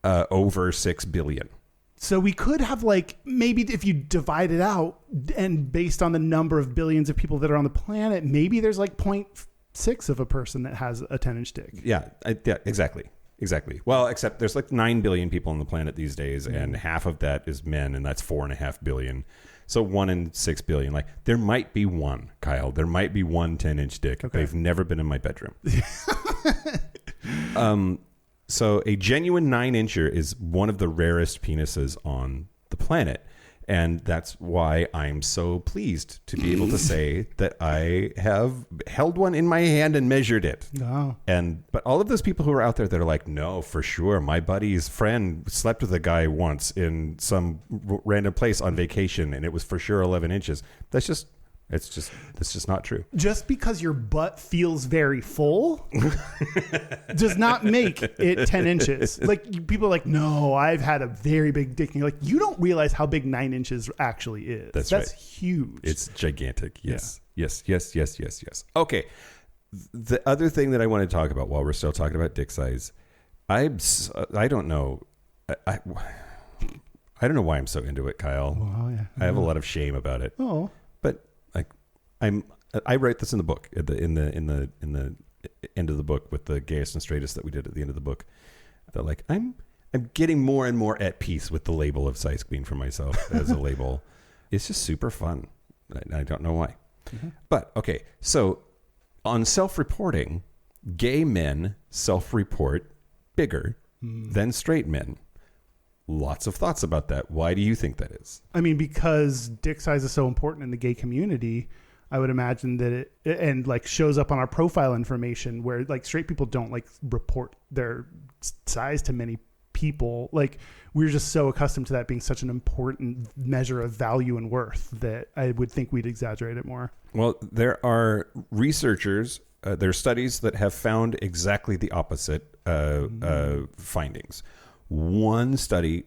Over 6 billion. So we could have, maybe if you divide it out and based on the number of billions of people that are on the planet, maybe there's 0.6 of a person that has a 10-inch dick. Yeah, exactly. Well, except there's 9 billion people on the planet these days, and half of that is men, and that's 4.5 billion. So 1 in 6 billion. There might be one, Kyle. There might be one 10-inch dick. Okay. They've never been in my bedroom. So a genuine 9-incher is one of the rarest penises on the planet. And that's why I'm so pleased to be able to say that I have held one in my hand and measured it. Oh. But all of those people who are out there that are like, no, for sure, my buddy's friend slept with a guy once in some random place on vacation, and it was for sure 11 inches. That's just not true. Just because your butt feels very full does not make it 10 inches. People are like, no, I've had a very big dick. And you're like, you don't realize how big 9 inches actually is. That's right. Huge. It's gigantic. Yes. Yeah. Yes. Okay. The other thing that I want to talk about while we're still talking about dick size, I don't know. I don't know why I'm so into it, Kyle. Well, yeah. I have a lot of shame about it. Oh. But I write this in the book in the end of the book with the Gayest and Straightest that we did at the end of the book. That I'm getting more and more at peace with the label of size queen for myself as a label. It's just super fun. I don't know why. Mm-hmm. But okay, so on self-reporting, gay men self-report bigger than straight men. Lots of thoughts about that. Why do you think that is? I mean, because dick size is so important in the gay community, I would imagine that it shows up on our profile information where straight people don't report their size to many people. We're just so accustomed to that being such an important measure of value and worth that I would think we'd exaggerate it more. Well, there are researchers, there are studies that have found exactly the opposite findings. One study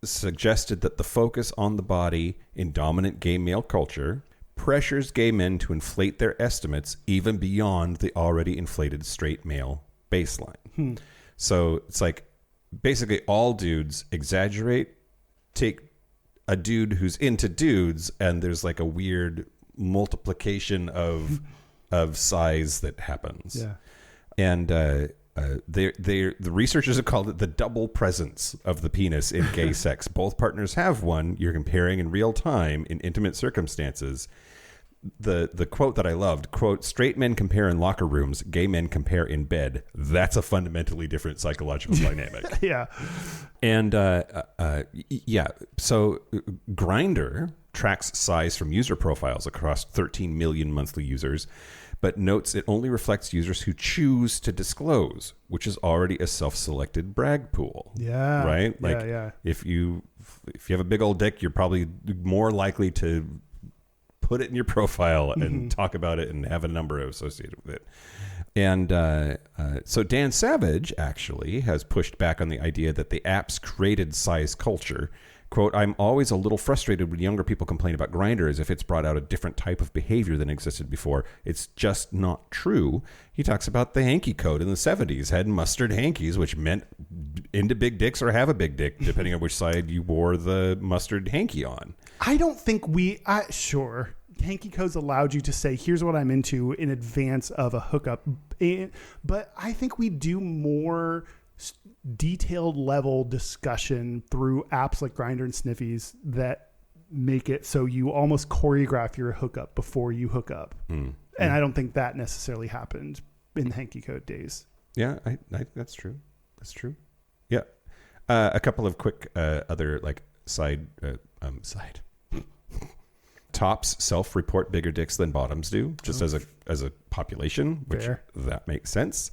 suggested that the focus on the body in dominant gay male culture pressures gay men to inflate their estimates even beyond the already inflated straight male baseline. So it's basically all dudes exaggerate take a dude who's into dudes, and there's like a weird multiplication of size that happens. Yeah. And the researchers have called it the double presence of the penis in gay sex. Both partners have one. You're comparing in real time in intimate circumstances. The quote that I loved, quote, straight men compare in locker rooms, gay men compare in bed. That's a fundamentally different psychological dynamic. Yeah. And so Grindr tracks size from user profiles across 13 million monthly users, but notes it only reflects users who choose to disclose, which is already a self-selected brag pool. Yeah. Right? Like, yeah. if you have a big old dick, you're probably more likely to put it in your profile and talk about it and have a number associated with it. And so Dan Savage actually has pushed back on the idea that the apps created size culture. Quote, I'm always a little frustrated when younger people complain about Grindr as if it's brought out a different type of behavior than existed before. It's just not true. He talks about the hanky code in the 70s had mustard hankies, which meant into big dicks or have a big dick, depending on which side you wore the mustard hanky on. I don't think sure. Hanky codes allowed you to say, here's what I'm into in advance of a hookup. But I think we do more detailed level discussion through apps like Grindr and Sniffies that make it so you almost choreograph your hookup before you hook up. And I don't think that necessarily happened in the hanky code days. Yeah, I that's true. That's true. Yeah. A couple of quick other like side tops self-report bigger dicks than bottoms do, just as a population, which Fair. that makes sense.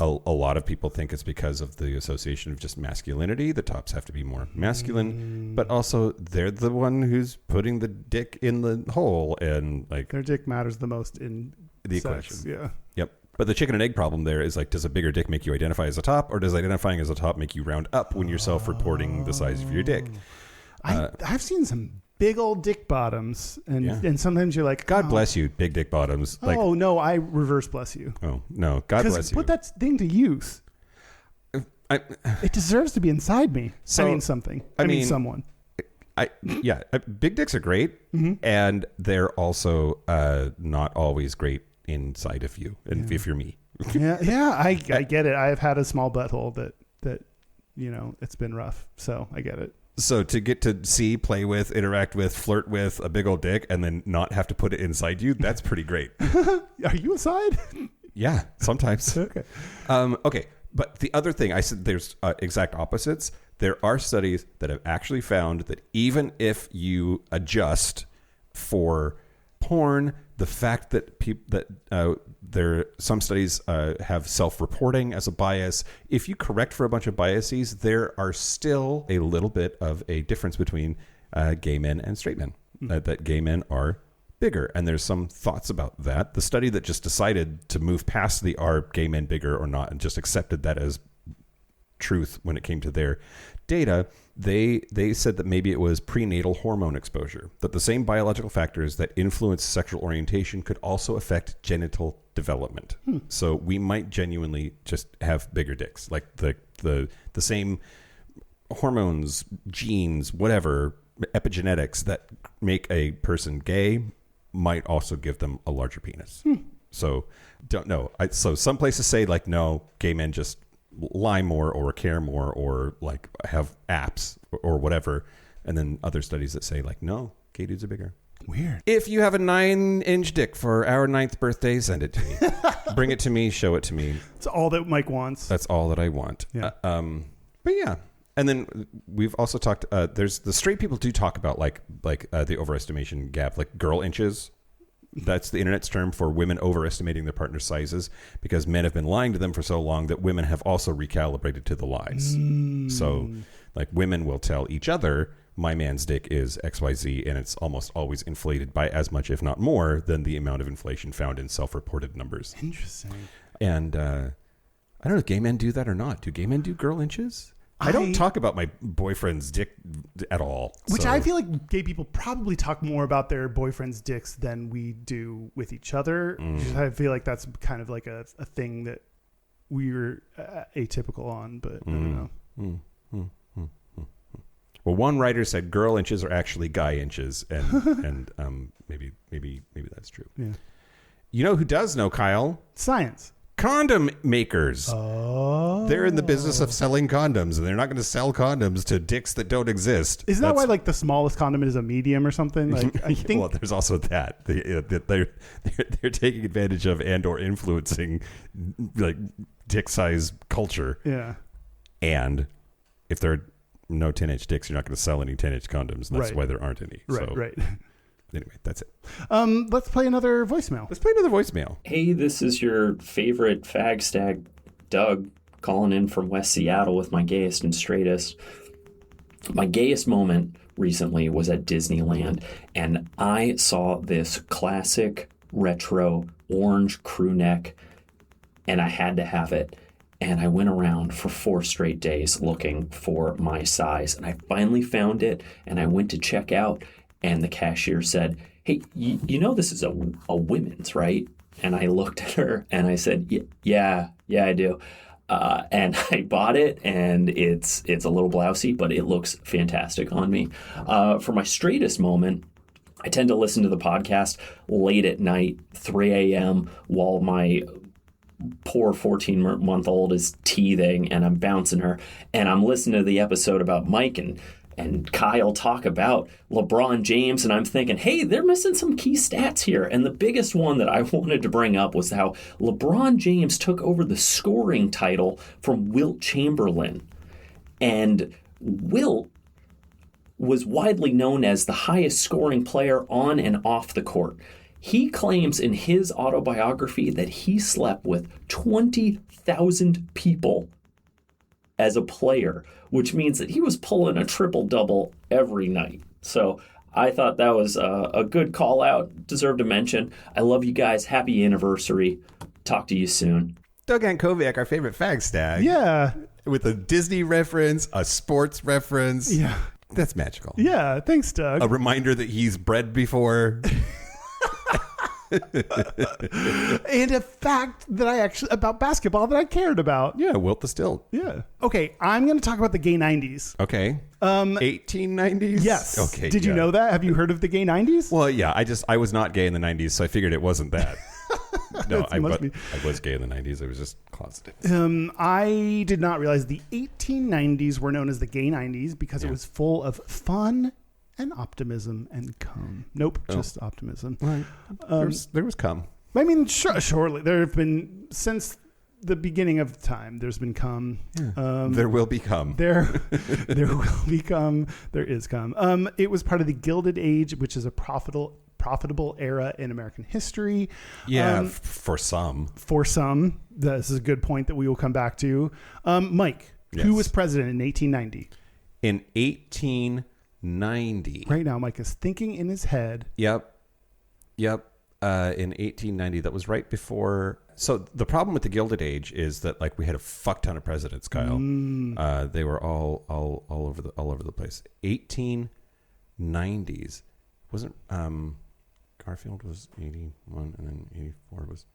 A lot of people think it's because of the association of just masculinity. The tops have to be more masculine, but also they're the one who's putting the dick in the hole, and like Their dick matters the most in the sex. equation. Yeah. Yep. But the chicken and egg problem there is like, does a bigger dick make you identify as a top, or does identifying as a top make you round up when you're self-reporting the size of your dick? I've seen some big old dick bottoms, and sometimes you're like, God bless you, big dick bottoms. Like, oh no, I reverse bless you. oh no, God bless you. Put that thing to use. It deserves to be inside me. So, I mean something. I mean someone. Big dicks are great, and they're also not always great inside of you, and if you're me. I get it. I've had a small butthole that it's been rough, so I get it. So to get to see, play with, interact with, flirt with a big old dick and then not have to put it inside you, that's pretty great. Are you inside? Yeah, sometimes. Okay. Okay, but the other thing, I said there's exact opposites. There are studies that have actually found that even if you adjust for porn, the fact that some studies have self-reporting as a bias. If you correct for a bunch of biases, there are still a little bit of a difference between gay men and straight men. That gay men are bigger, and there's some thoughts about that. The study that just decided to move past the are gay men bigger or not and just accepted that as truth when it came to their data, they said that maybe it was prenatal hormone exposure, that the same biological factors that influence sexual orientation could also affect genital development. So we might genuinely just have bigger dicks, like the same hormones, genes, whatever, epigenetics that make a person gay might also give them a larger penis. So don't know. So some places say like, no, gay men just lie more or care more or like have apps or whatever, and then other studies that say like, no, gay dudes are bigger. Weird. If you have a 9-inch dick for our 9th birthday, send it to me. Bring it to me, show it to me. It's all that Mike wants. That's all that I want. Yeah. But yeah, and then we've also talked, there's the straight people do talk about like the overestimation gap, like girl inches. That's the internet's term for women overestimating their partner's sizes, because men have been lying to them for so long that women have also recalibrated to the lies. So like women will tell each other, my man's dick is XYZ, and it's almost always inflated by as much, if not more, than the amount of inflation found in self-reported numbers. Interesting. And I don't know if gay men do that or not. Do gay men do girl inches? I don't talk about my boyfriend's dick at all. Which so. I feel like gay people probably talk more about their boyfriend's dicks than we do with each other. I feel like that's kind of like a thing that we're atypical on, but I don't know. Well, one writer said girl inches are actually guy inches, and maybe that's true. Yeah. You know who does know, Kyle? Science. Condom makers. Oh. They're in the business of selling condoms, and they're not going to sell condoms to dicks that don't exist. Isn't that why like the smallest condom is a medium or something? Like I think. Well, there's also that they're taking advantage of and or influencing like dick size culture. Yeah. And if there are no 10-inch dicks, you're not going to sell any 10-inch condoms. And that's Right. why there aren't any. Right. So, Right. Anyway, that's it. Let's play another voicemail. Let's play another voicemail. Hey, this is your favorite fag stag, Doug, calling in from West Seattle with my gayest and straightest. My gayest moment recently was at Disneyland, and I saw this classic retro orange crew neck, and I had to have it. And I went around for 4 straight days looking for my size, and I finally found it, and I went to check out, and the cashier said, "Hey, you know this is a women's, right?" And I looked at her and I said, yeah, I do. And I bought it, and it's a little blousey, but it looks fantastic on me. For my straightest moment, I tend to listen to the podcast late at night, 3 a.m., while my poor 14-month-old is teething and I'm bouncing her. And I'm listening to the episode about Mike and Kyle talk about LeBron James, and I'm thinking, hey, they're missing some key stats here. And the biggest one that I wanted to bring up was how LeBron James took over the scoring title from Wilt Chamberlain. And Wilt was widely known as the highest scoring player on and off the court. He claims in his autobiography that he slept with 20,000 people as a player, which means that he was pulling a triple-double every night. So I thought that was a good call-out, deserved a mention. I love you guys. Happy anniversary. Talk to you soon. Doug Ankoviak, our favorite fag stag. Yeah. With a Disney reference, a sports reference. Yeah. That's magical. Yeah. Thanks, Doug. A reminder that he's bred before. And a fact that I actually about basketball that I cared about. Yeah, Wilt the Stilt. Yeah. Okay, I'm going to talk about the gay 90s. Okay. 1890s? Yes. Okay. Did you know that? Have you heard of the gay 90s? Well, yeah, I was not gay in the 90s, so I figured it wasn't that. No, I must be. was gay in the 90s. I was just closeted. I did not realize the 1890s were known as the gay 90s because it was full of fun and optimism and cum. Nope, just optimism. Right. There was cum. I mean, surely there have been, since the beginning of time, there's been cum. Yeah. There will be cum. There will be cum. There is cum. It was part of the Gilded Age, which is a profitable era in American history. Yeah, for some. For some. This is a good point that we will come back to. Mike, who was president in 1890? In 1890. Right now, Mike is thinking in his head. Yep. In 1890, that was right before. So the problem with the Gilded Age is that like we had a fuck ton of presidents, Kyle. They were all over the place. 1890s wasn't Garfield was 81, and then 84 was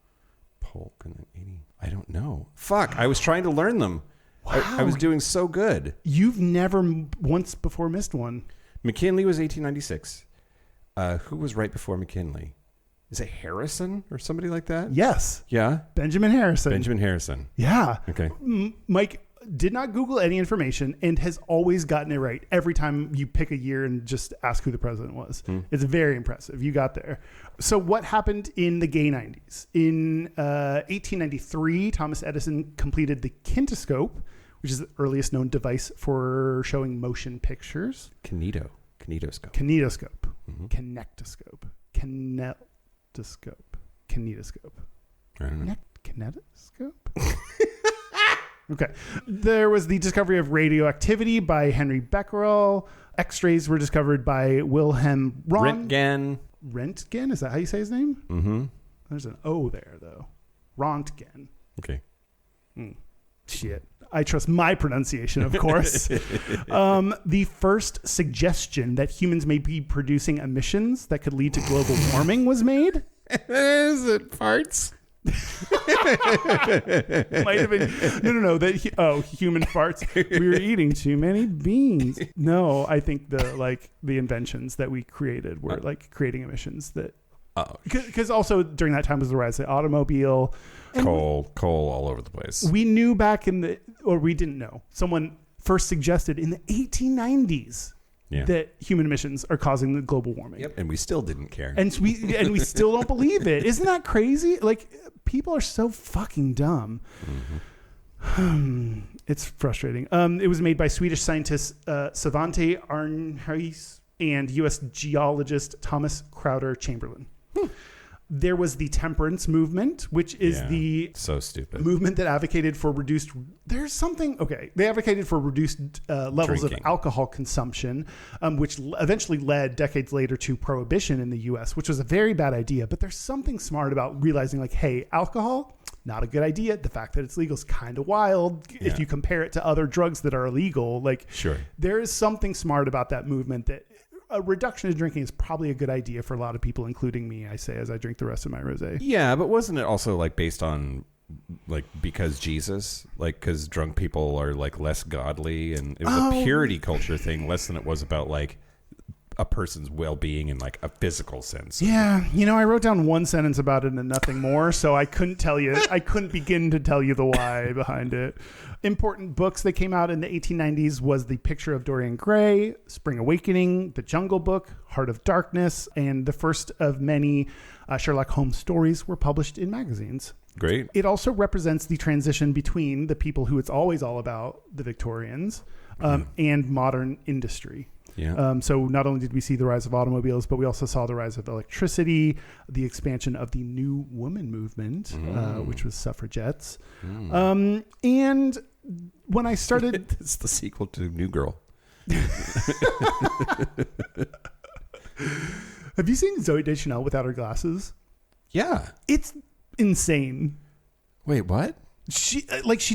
Polk, and then 80. I don't know. Fuck! I was trying to learn them. Wow. I was doing so good. You've never once before missed one. McKinley was 1896. Who was right before McKinley? Is it Harrison or somebody like that? Yes. Yeah? Benjamin Harrison. Yeah. Okay. Mike did not Google any information and has always gotten it right every time you pick a year and just ask who the president was. It's very impressive. You got there. So what happened in the gay 90s? In 1893, Thomas Edison completed the kinetoscope, which is the earliest known device for showing motion pictures. Kinetoscope. Kinetoscope. Mm-hmm. Kinectoscope. Kinetoscope. I don't know. Kinetoscope? Okay. There was the discovery of radioactivity by Henry Becquerel. X-rays were discovered by Wilhelm Röntgen. Röntgen? Is that how you say his name? Mm-hmm. There's an O there, though. Röntgen. Okay. Shit. I trust my pronunciation, of course. The first suggestion that humans may be producing emissions that could lead to global warming was made. Is it farts? Might have been no. Human farts. We were eating too many beans. No, I think the inventions that we created were like creating emissions that. Because also during that time was the rise of the automobile, coal all over the place. We knew we didn't know. Someone first suggested in the 1890s. Yeah. That human emissions are causing the global warming. Yep, and we still didn't care. And we still don't believe it. Isn't that crazy? Like, people are so fucking dumb. Mm-hmm. It's frustrating. It was made by Swedish scientists Svante Arnhuis and U.S. geologist Thomas Crowder Chamberlain. There was the temperance movement, which is the so stupid movement that advocated for reduced. There's something they advocated for reduced levels drinking of alcohol consumption, which eventually led decades later to prohibition in the U.S., which was a very bad idea. But there's something smart about realizing, like, hey, alcohol, not a good idea. The fact that it's legal is kind of wild if you compare it to other drugs that are illegal. Like, sure, there is something smart about that movement that. A reduction of drinking is probably a good idea for a lot of people, including me, I say, as I drink the rest of my rosé. Yeah, but wasn't it also like based on like because Jesus, like because drunk people are like less godly, and it was a purity culture thing less than it was about like a person's well-being in like a physical sense. Yeah, I wrote down one sentence about it and nothing more, so I couldn't tell you. I couldn't begin to tell you the why behind it. Important books that came out in the 1890s was The Picture of Dorian Gray, Spring Awakening, The Jungle Book, Heart of Darkness, and the first of many Sherlock Holmes stories were published in magazines. Great. It also represents the transition between the people who it's always all about, the Victorians, and modern industry. Yeah. So not only did we see the rise of automobiles, but we also saw the rise of electricity, the expansion of the New Woman movement, which was suffragettes. And when I started... It's the sequel to New Girl. Have you seen Zooey Deschanel without her glasses? Yeah. It's insane. Wait, what? She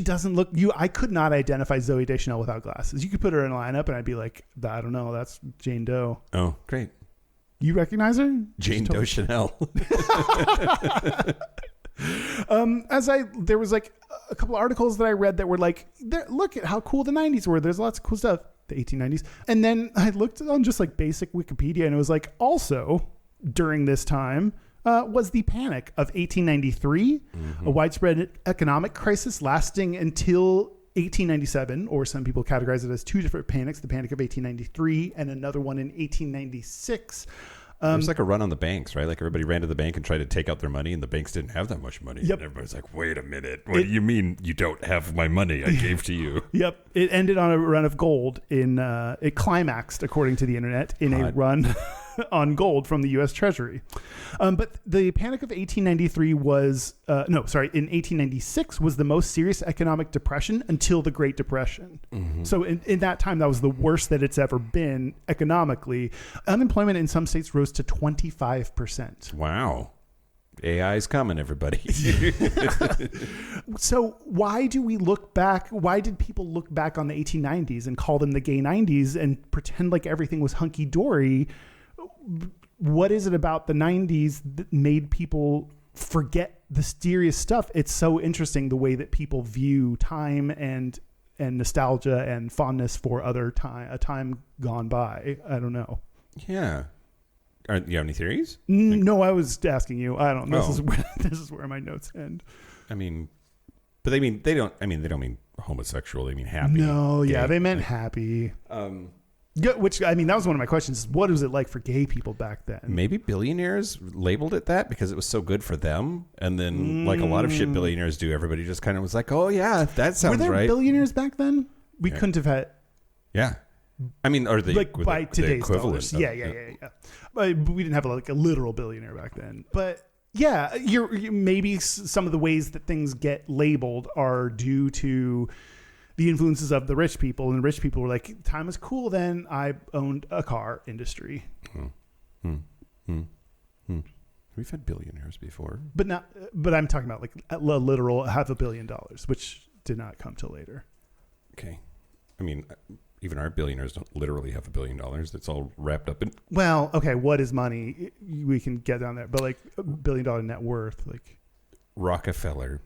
doesn't look I could not identify Zooey Deschanel without glasses. You could put her in a lineup and I'd be like, I don't know, that's Jane Doe. Oh, great. You recognize her? Jane Doe Chanel. There was like a couple articles that I read that were like, look at how cool the 90s were. There's lots of cool stuff. The 1890s. And then I looked on just like basic Wikipedia and it was like, also during this time, was the Panic of 1893, a widespread economic crisis lasting until 1897, or some people categorize it as two different panics, the Panic of 1893 and another one in 1896. It was like a run on the banks, right? Like everybody ran to the bank and tried to take out their money, and the banks didn't have that much money. Yep. And everybody's like, wait a minute. What do you mean you don't have my money I gave to you? Yep. It ended on a run of gold it climaxed, according to the internet, in a run on gold from the U.S. Treasury. But the Panic of 1893 was, in 1896 was the most serious economic depression until the Great Depression. Mm-hmm. So in that time, that was the worst that it's ever been economically. Unemployment in some states rose to 25%. Wow. AI's coming, everybody. So why do we look back? Why did people look back on the 1890s and call them the gay 90s and pretend like everything was hunky-dory? What is it about the 90s that made people forget the serious stuff? It's so interesting the way that people view time and nostalgia and fondness for a time gone by. I don't know. Yeah. Do you have any theories? No, I was asking you. I don't know. This is where my notes end. I mean, but they don't mean homosexual. They mean happy. No, yeah, they meant happy. Which, I mean, that was one of my questions. What was it like for gay people back then? Maybe billionaires labeled it that because it was so good for them. And then like a lot of shit billionaires do, everybody just kind of was like, oh, yeah, that sounds right. Were there billionaires back then? We couldn't have had... Yeah. I mean, or by today's equivalent. Dollars. Yeah. But we didn't have like a literal billionaire back then. But yeah, maybe some of the ways that things get labeled are due to the influences of the rich people, and the rich people were like, time was cool then. I owned a car industry. We've had billionaires before, but I'm talking about like a literal $500 million, which did not come till later. Okay. I mean, even our billionaires don't literally have $1 billion. It's all wrapped up in... Well, okay, what is money? We can get down there. But like $1 billion net worth, like... Rockefeller,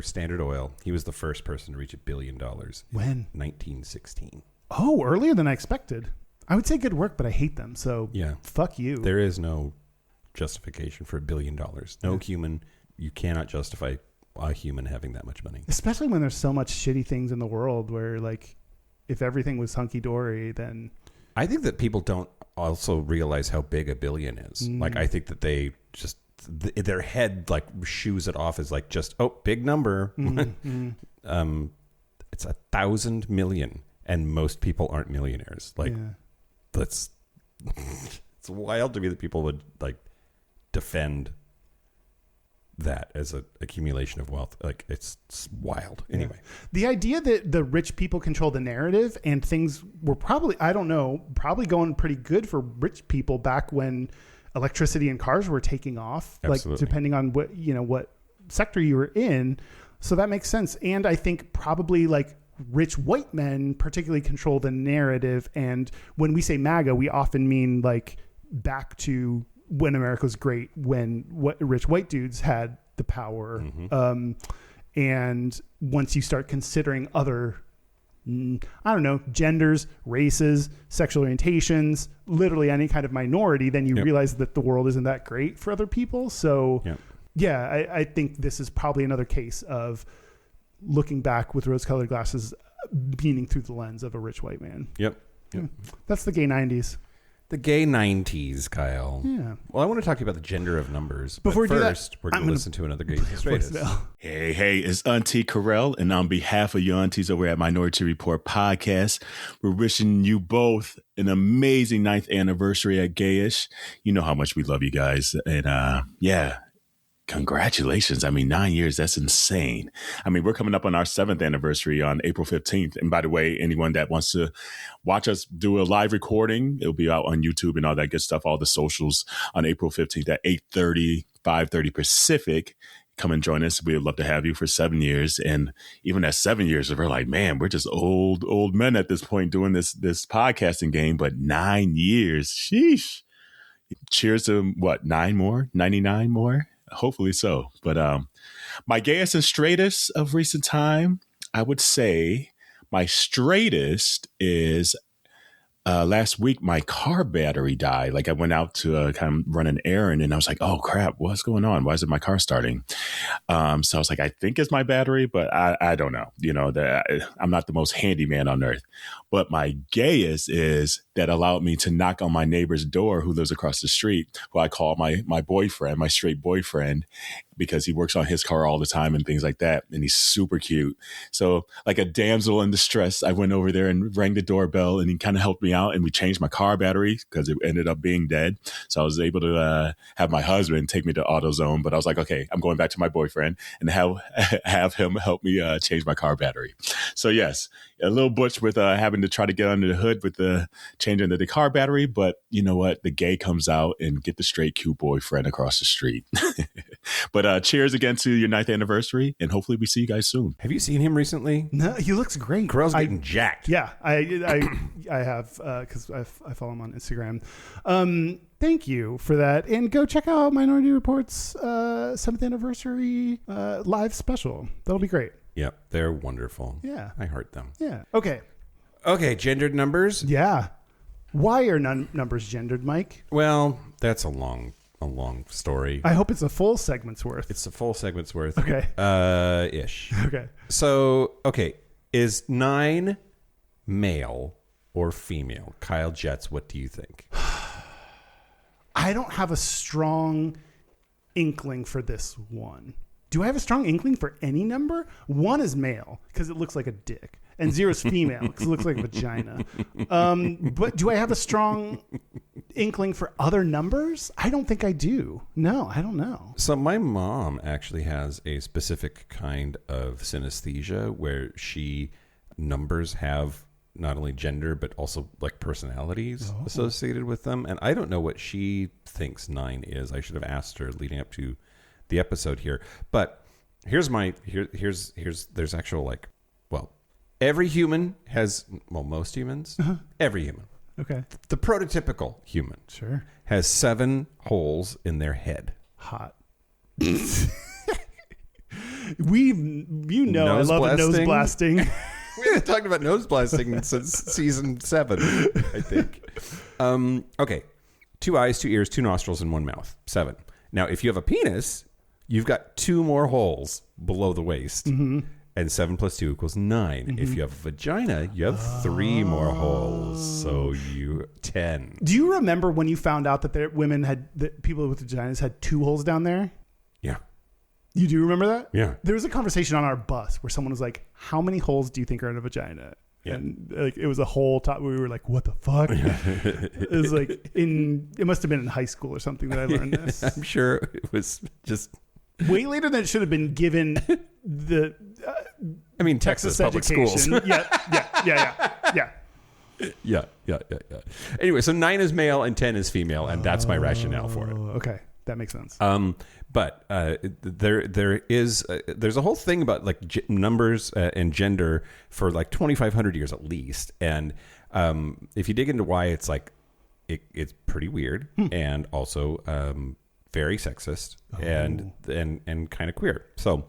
Standard Oil, he was the first person to reach $1 billion. When? 1916. Oh, earlier than I expected. I would say good work, but I hate them. So yeah, fuck you. There is no justification for $1 billion. No human, you cannot justify a human having that much money. Especially when there's so much shitty things in the world where, like, if everything was hunky-dory, then... I think that people don't also realize how big $1 billion is. Like, I think that they just... their head, like, shoos it off as, like, just, oh, big number. It's 1,000 million, and most people aren't millionaires. Like, that's... it's wild to me that people would, like, defend that as an accumulation of wealth. Like, it's wild. Anyway, the idea that the rich people control the narrative and things were probably, I don't know, probably going pretty good for rich people back when electricity and cars were taking off. Absolutely. Like, depending on what sector you were in. So that makes sense. And I think probably, like, rich white men particularly control the narrative. And when we say MAGA, we often mean, like, back to when America was great, when rich white dudes had the power. And once you start considering other, I don't know, genders, races, sexual orientations, literally any kind of minority, then you realize that the world isn't that great for other people. So I think this is probably another case of looking back with rose-colored glasses, beaming through the lens of a rich white man. That's the gay 90s. The gay 90s, Kyle. Yeah. Well, I want to talk to you about the gender of numbers. Before but we do first, that, we're going to listen to another Gayest Straightest. Hey, it's Auntie Carell, and on behalf of your aunties over at Minority Report Podcast, we're wishing you both an amazing 9th anniversary at Gayish. You know how much we love you guys. And congratulations. I mean, 9 years, that's insane. I mean, we're coming up on our 7th anniversary on April 15th. And by the way, anyone that wants to watch us do a live recording, it'll be out on YouTube and all that good stuff, all the socials on April 15th at 8:30, 5:30 Pacific. Come and join us. We would love to have you for 7 years. And even at 7 years, we're like, man, we're just old men at this point doing this podcasting game. But 9 years, sheesh. Cheers to what, 99 more? Hopefully so. But my gayest and straightest of recent time, I would say my straightest is last week, my car battery died. Like, I went out to kind of run an errand and I was like, oh crap, what's going on? Why isn't my car starting? So I was like, I think it's my battery, but I don't know. You know, I'm not the most handy man on earth. But my gayest is that allowed me to knock on my neighbor's door who lives across the street, who I call my boyfriend, my straight boyfriend, because he works on his car all the time and things like that. And he's super cute. So like a damsel in distress, I went over there and rang the doorbell and he kind of helped me out. And we changed my car battery because it ended up being dead. So I was able to have my husband take me to AutoZone. But I was like, okay, I'm going back to my boyfriend and have him help me change my car battery. So yes, a little butch with having to try to get under the hood with the changing the car battery. But you know what? The gay comes out and get the straight cute boyfriend across the street. But cheers again to your 9th anniversary, and hopefully we see you guys soon. Have you seen him recently? No, he looks great. Carell's getting jacked. Yeah, I have, because I follow him on Instagram. Thank you for that. And go check out Minority Report's 7th anniversary live special. That'll be great. Yep, they're wonderful. Yeah. I heart them. Yeah. Okay, gendered numbers? Yeah. Why are numbers gendered, Mike? Well, that's a long story. I hope it's a full segment's worth. It's a full segment's worth. Okay. Ish. Okay. So, is 9 male or female? Kyle Jets, what do you think? I don't have a strong inkling for this one. Do I have a strong inkling for any number? 1 is male because it looks like a dick. And 0 is female because it looks like a vagina. But do I have a strong inkling for other numbers? I don't think I do. No, I don't know. So my mom actually has a specific kind of synesthesia where numbers have not only gender but also like personalities associated with them. And I don't know what she thinks 9 is. I should have asked her leading up to the episode here. But there's actual every human has, most humans, every human. Okay. The prototypical human Sure. has 7 holes in their head. Hot. I love a nose blasting. We haven't talked about nose blasting since season 7, I think. Okay. 2 eyes, 2 ears, 2 nostrils, and 1 mouth. 7. Now, if you have a penis, you've got 2 more holes below the waist. Mm-hmm. And 7 plus 2 equals 9. Mm-hmm. If you have a vagina, you have 3 more holes. So 10. Do you remember when you found out that people with vaginas had 2 holes down there? Yeah. You do remember that? Yeah. There was a conversation on our bus where someone was like, how many holes do you think are in a vagina? Yeah. And like it was a whole top where we were like, what the fuck? Yeah. It was like it must have been in high school or something that I learned this. I'm sure it was just way later than it should have been given the Texas public schools. Yeah. Anyway, so 9 is male and 10 is female, and that's my rationale for it. Okay. That makes sense. But there's a whole thing about like numbers and gender for like 2,500 years at least, and if you dig into why, it's like it's pretty weird and also very sexist and kind of queer. So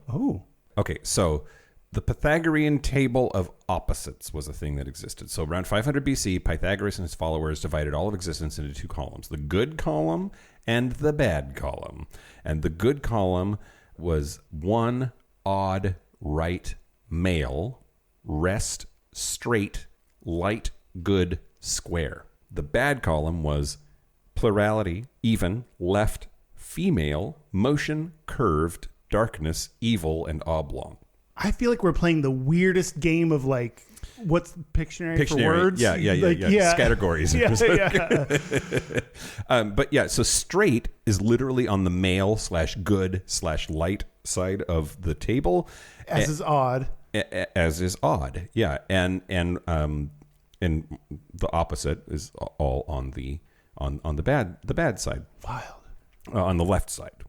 okay, so the Pythagorean table of opposites was a thing that existed. So around 500 BC, Pythagoras and his followers divided all of existence into 2 columns: the good column and the bad column. And the good column was 1 odd right male, rest straight, light good square. The bad column was plurality, even, left, female, motion, curved, darkness, evil, and oblong. I feel like we're playing the weirdest game of like, what's Pictionary for words? Yeah. Categories. But yeah, so straight is literally on the male /good/light side of the table. As is odd. Yeah. And the opposite is all on the bad side. Wild. On the left side.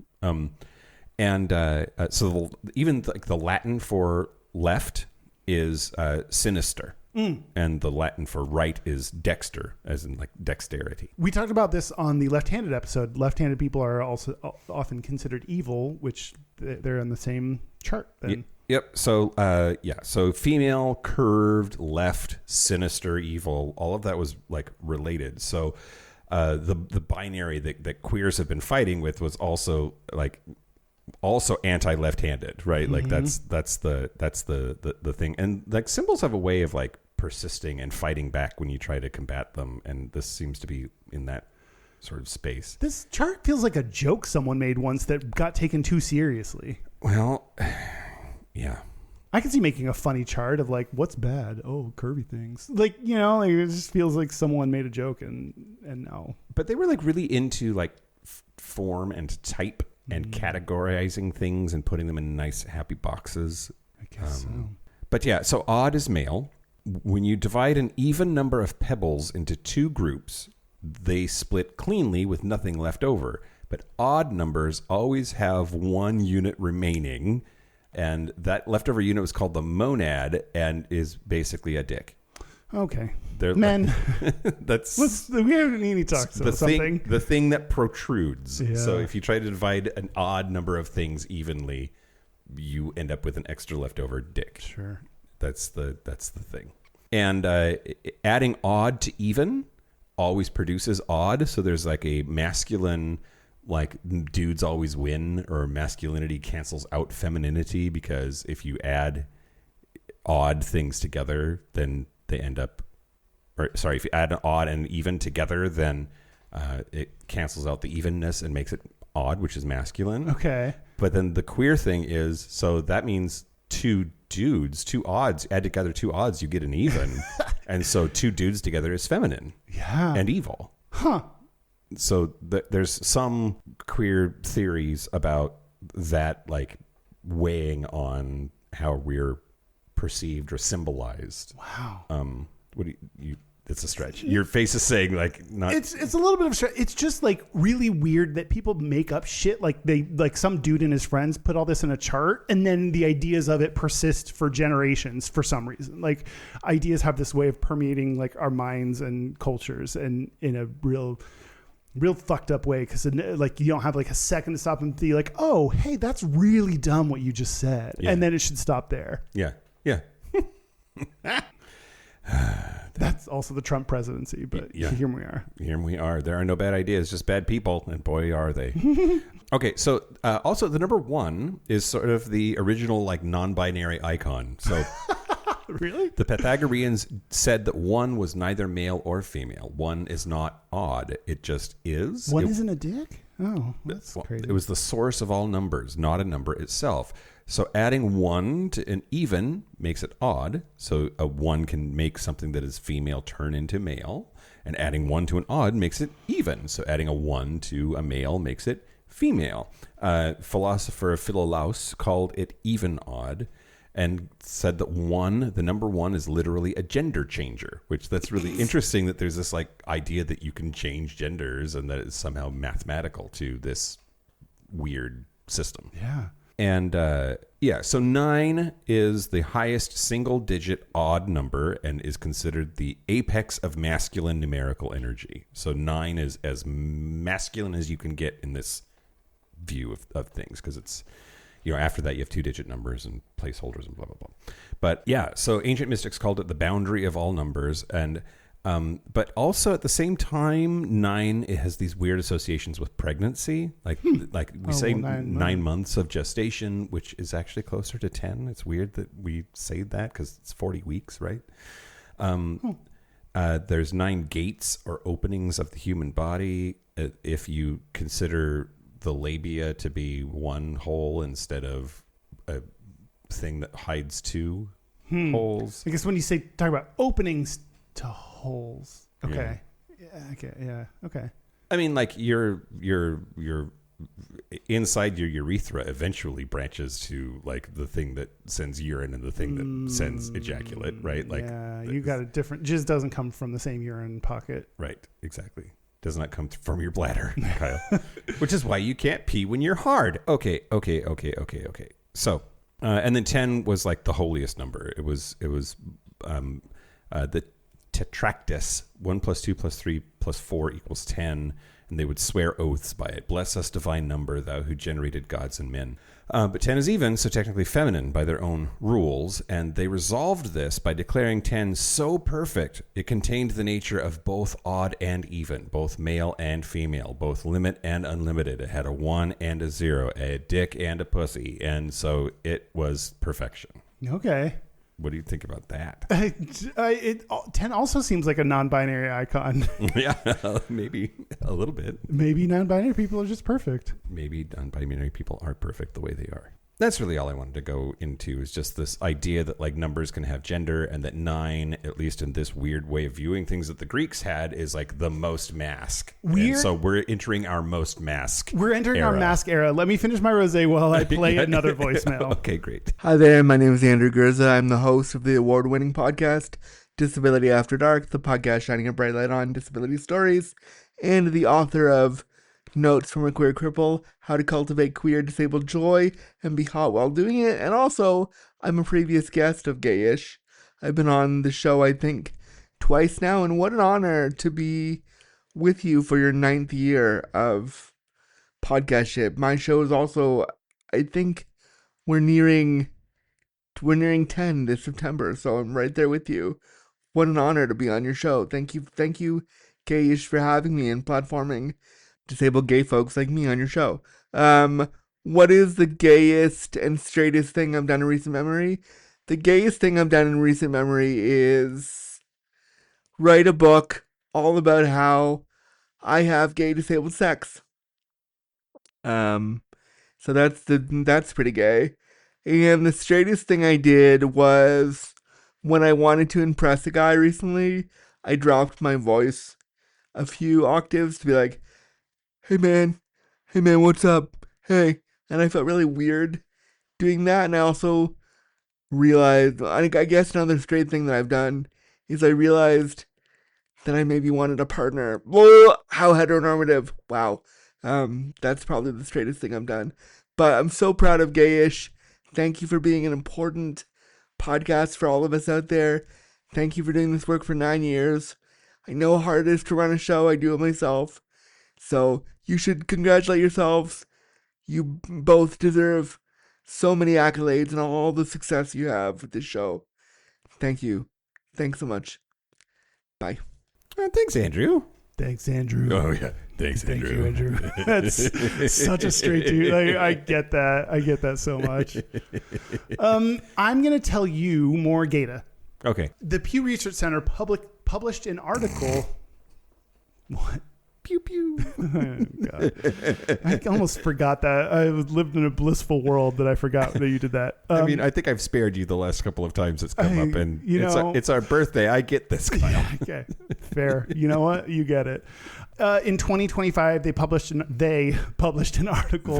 So even like the Latin for left is sinister, and the Latin for right is dexter, as in like dexterity. We talked about this on the left-handed episode. Left-handed people are also often considered evil, which they're on the same chart then. Yep. So so female, curved, left, sinister, evil, all of that was like related. So the binary that queers have been fighting with was also anti-left-handed, right? Like that's the thing. And like symbols have a way of like persisting and fighting back when you try to combat them, and this seems to be in that sort of space. This chart feels like a joke someone made once that got taken too seriously. Well, yeah. I can see making a funny chart of like, what's bad? Oh, curvy things. Like, it just feels like someone made a joke and no. But they were like really into like form and type and categorizing things and putting them in nice, happy boxes. I guess so. But yeah, so odd is male. When you divide an even number of pebbles into 2 groups, they split cleanly with nothing left over. But odd numbers always have 1 unit remaining, and that leftover unit was called the monad and is basically a dick. Okay. Men. We need to talk about something. The thing that protrudes. Yeah. So if you try to divide an odd number of things evenly, you end up with an extra leftover dick. Sure. That's the thing. And adding odd to even always produces odd. So there's like a masculine, like dudes always win, or masculinity cancels out femininity, because if you add odd things together, then they end up, if you add an odd and even together, then it cancels out the evenness and makes it odd, which is masculine. Okay. But then the queer thing is, so that means 2 dudes, 2 odds, add together 2 odds, you get an even. And so 2 dudes together is feminine. Yeah. And evil. Huh. So there's some queer theories about that, like weighing on how we're perceived or symbolized. Wow. What do you it's a stretch. Your face is saying like not. It's a little bit of a stretch. It's just like really weird that people make up shit. Like some dude and his friends put all this in a chart, and then the ideas of it persist for generations for some reason. Like ideas have this way of permeating like our minds and cultures, and in a real real fucked up way, because like you don't have like a second to stop and be like, oh, hey, that's really dumb what you just said, and then it should stop there. Yeah. That's also the Trump presidency, but here we are. Here we are. There are no bad ideas, just bad people, and boy, are they. Okay, so also the number 1 is sort of the original like non-binary icon. So really? The Pythagoreans said that 1 was neither male or female. 1 is not odd. It just is. 1 isn't a dick? Oh, that's crazy. It was the source of all numbers, not a number itself. So adding 1 to an even makes it odd. So a 1 can make something that is female turn into male. And adding 1 to an odd makes it even. So adding a 1 to a male makes it female. Philosopher Philolaus called it even odd and said that 1, the number 1, is literally a gender changer, which that's really interesting, that there's this like idea that you can change genders and that it's somehow mathematical to this weird system. Yeah. And so 9 is the highest single-digit odd number and is considered the apex of masculine numerical energy. So 9 is as masculine as you can get in this view of things, because it's, after that you have 2-digit numbers and placeholders and blah, blah, blah. But yeah, so ancient mystics called it the boundary of all numbers. And but also at the same time, 9, it has these weird associations with pregnancy. Like we say 9 months of gestation, which is actually closer to 10. It's weird that we say that because it's 40 weeks, right? There's 9 gates or openings of the human body. If you consider the labia to be one hole instead of a thing that hides 2 holes. I guess when you talk about openings to holes. Okay. Yeah. Okay. I mean, like your inside your urethra eventually branches to like the thing that sends urine and the thing that sends ejaculate, right? Like, you got a different. Jizz doesn't come from the same urine pocket. Right. Exactly. Does not come from your bladder, Kyle. Which is why you can't pee when you're hard. Okay. So, and then 10 was like the holiest number. It was the tetractys, 1 + 2 + 3 + 4 = 10, and they would swear oaths by it. Bless us, divine number, thou who generated gods and men. But 10 is even, so technically feminine by their own rules, and they resolved this by declaring 10 so perfect it contained the nature of both odd and even, both male and female, both limit and unlimited. It had a 1 and a 0, a dick and a pussy, and so it was perfection. Okay. What do you think about that? 10 also seems like a non-binary icon. Yeah, maybe a little bit. Maybe non-binary people are just perfect. Maybe non-binary people are perfect the way they are. That's really all I wanted to go into, is just this idea that like numbers can have gender, and that 9, at least in this weird way of viewing things that the Greeks had, is like the most mask. And so we're entering our most mask. We're entering our mask era. Let me finish my rosé while I play another voicemail. Okay, great. Hi there, my name is Andrew Gurza. I'm the host of the award-winning podcast Disability After Dark, the podcast shining a bright light on disability stories, and the author of Notes from a Queer Cripple, How to Cultivate Queer Disabled Joy and Be Hot While Doing It. And also, I'm a previous guest of Gayish. I've been on the show, I think, twice now, and what an honor to be with you for your 9th year of podcastship. My show is also, I think, we're nearing 10 this September, so I'm right there with you. What an honor to be on your show. Thank you, Gayish, for having me and platforming disabled gay folks like me on your show. What is the gayest and straightest thing I've done in recent memory? The gayest thing I've done in recent memory is write a book all about how I have gay disabled sex. So that's pretty gay. And the straightest thing I did was when I wanted to impress a guy recently, I dropped my voice a few octaves to be like, hey man, what's up? Hey. And I felt really weird doing that. And I also realized, I guess another straight thing that I've done is I realized that I maybe wanted a partner. Whoa, how heteronormative. Wow. That's probably the straightest thing I've done. But I'm so proud of Gayish. Thank you for being an important podcast for all of us out there. Thank you for doing this work for 9 years. I know how hard it is to run a show. I do it myself. So you should congratulate yourselves. You both deserve so many accolades and all the success you have with this show. Thank you. Thanks so much. Bye. Thanks, Andrew. Thanks, Andrew. Oh, yeah. Thanks, Thank Andrew. you, Andrew. That's such a straight dude. I get that. I get that so much. I'm going to tell you more Gata. Okay. The Pew Research Center published an article. What? Pew pew. Oh, God. I almost forgot that. I lived in a blissful world that I forgot that you did that. I mean, I think I've spared you the last couple of times it's come up, and it's our birthday. I get this, Kyle. Okay, fair. You know what? You get it. In 2025, they published an article.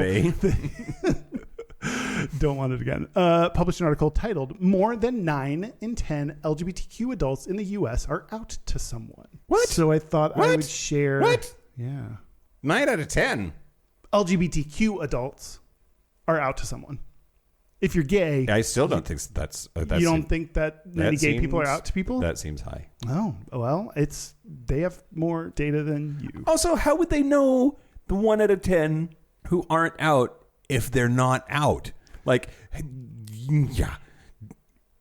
Don't want it again. Published an article titled "More than 9 in 10 LGBTQ adults in the U.S. are out to someone." What? So I thought I would share. What? Yeah. 9 out of 10. LGBTQ adults are out to someone. If you're gay, I still don't think that's. You don't think that many gay people are out to people? That seems high. Oh, well, they have more data than you. Also, how would they know the 1 out of 10 who aren't out if they're not out? Like, yeah.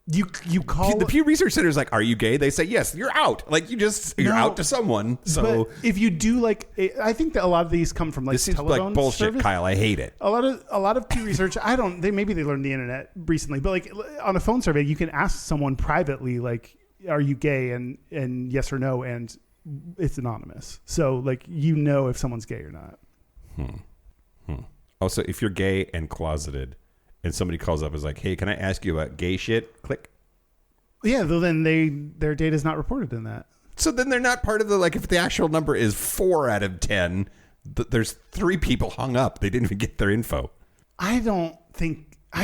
You call the Pew Research Center is like, are you gay? They say yes. You're out. Like you're out to someone. So but if you do I think that a lot of these come from this seems like bullshit, service. Kyle. I hate it. A lot of Pew Research. Maybe they learned the internet recently, but like on a phone survey, you can ask someone privately, like, are you gay? And yes or no, and it's anonymous. So like if someone's gay or not. Also, if you're gay and closeted, and somebody calls up and is like, hey, can I ask you about gay shit? Click. Yeah, though then their data is not reported in that. So then they're not part of the, like, if the actual number is 4 out of 10, there's 3 people hung up. They didn't even get their info. I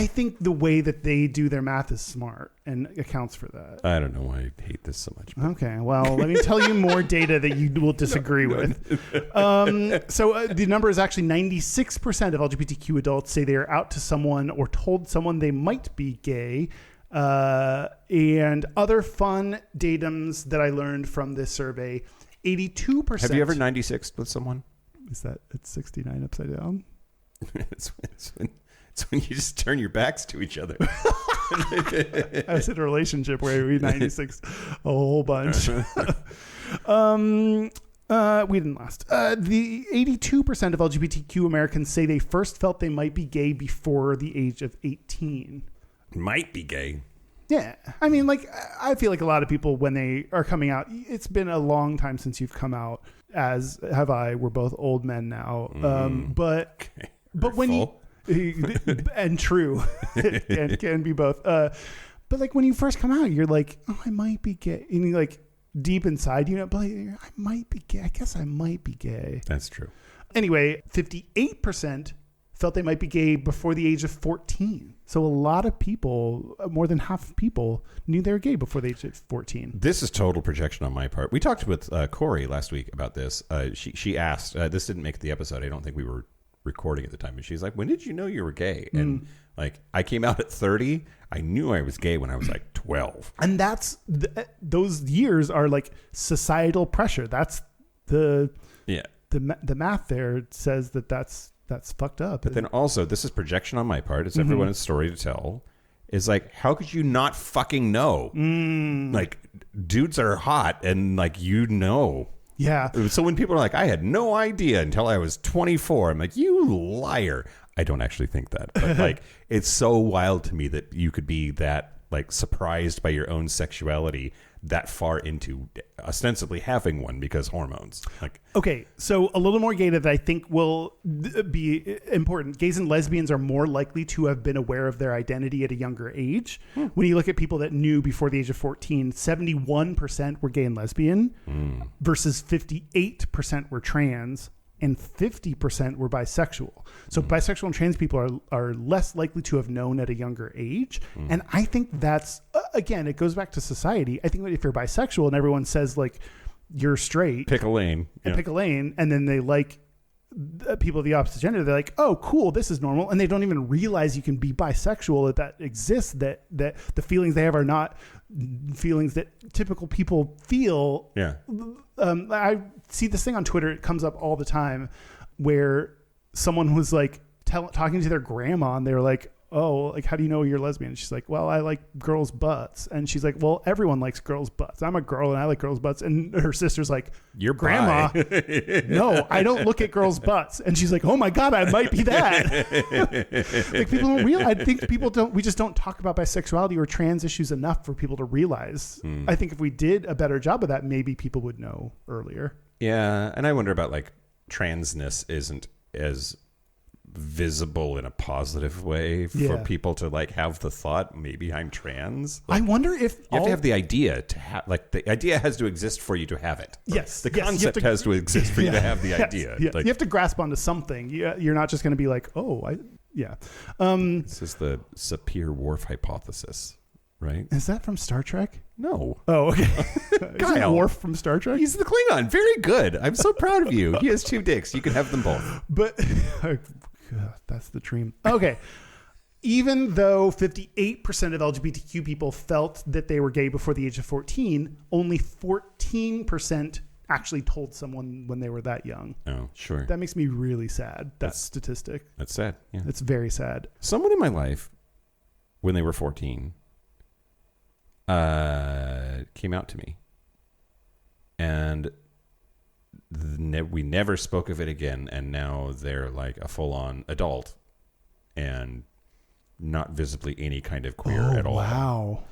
think the way that they do their math is smart and accounts for that. I don't know why I hate this so much. Okay, well, let me tell you more data that you will disagree with. So the number is actually 96% of LGBTQ adults say they are out to someone or told someone they might be gay. And other fun datums that I learned from this survey, 82%. Have you ever 96 with someone? Is that it's 69 upside down? It's when you just turn your backs to each other. I was in a relationship where we 96 a whole bunch. We didn't last. The 82% of LGBTQ Americans say they first felt they might be gay before the age of 18. Might be gay. Yeah. I mean, like, I feel like a lot of people, when they are coming out, it's been a long time since you've come out, as have I. We're both old men now. But when you... and true. It can be both. But like when you first come out, you're like, oh, I might be gay. And you're like deep inside, but like, I might be gay. I guess I might be gay. That's true. Anyway, 58% felt they might be gay before the age of 14. So a lot of people, more than half of people, knew they were gay before the age of 14. This is total projection on my part. We talked with Corey last week about this. She asked, this didn't make the episode. I don't think we were recording at the time, and she's like, when did you know you were gay? And like, I came out at 30. I knew I was gay when I was like 12. And that's those years are like societal pressure. That's the math there says that's fucked up. But then also, this is projection on my part. It's everyone's story to tell. Is like, how could you not fucking know? Like, dudes are hot, and like, Yeah. So when people are like, I had no idea until I was 24, I'm like, you liar. I don't actually think that. But like, it's so wild to me that you could be that like surprised by your own sexuality that far into ostensibly having one because hormones. Like, okay, so a little more gay that I think will be important. Gays and lesbians are more likely to have been aware of their identity at a younger age. When you look at people that knew before the age of 14, 71% were gay and lesbian versus 58% were trans and 50% were bisexual. So bisexual and trans people are less likely to have known at a younger age. And I think that's, again, it goes back to society. I think if you're bisexual and everyone says like, you're straight. Pick a lane. And pick a lane. And then they like people of the opposite gender. They're like, oh, cool, this is normal. And they don't even realize you can be bisexual, that exists, that the feelings they have are not feelings that typical people feel. Yeah. I see this thing on Twitter. It comes up all the time where someone was like talking to their grandma and they were like, oh, like, how do you know you're lesbian? And she's like, well, I like girls' butts. And she's like, well, everyone likes girls' butts. I'm a girl and I like girls' butts. And her sister's like, your grandma, no, I don't look at girls' butts. And she's like, oh my God, I might be that. Like, people don't realize. I think we just don't talk about bisexuality or trans issues enough for people to realize. I think if we did a better job of that, maybe people would know earlier. Yeah. And I wonder about like transness isn't as visible in a positive way for people to like have the thought, maybe I'm trans. Like, I wonder if you have to have the idea to have, like, the idea has to exist for you to have it. Yes. The concept has to exist for you to have the idea. Yeah. Like, you have to grasp onto something. You're not just going to be like, this is the Sapir-Whorf hypothesis, right? Is that from Star Trek? No. Oh, okay. Kyle. Worf from Star Trek? He's the Klingon. Very good. I'm so proud of you. He has 2 dicks. You can have them both. But that's the dream. Okay. Even though 58% of LGBTQ people felt that they were gay before the age of 14, only 14% actually told someone when they were that young. Oh, sure. That makes me really sad, that statistic. That's sad. Yeah. It's very sad. Someone in my life, when they were 14, came out to me. And we never spoke of it again, and now they're like a full-on adult and not visibly any kind of queer at all. Wow.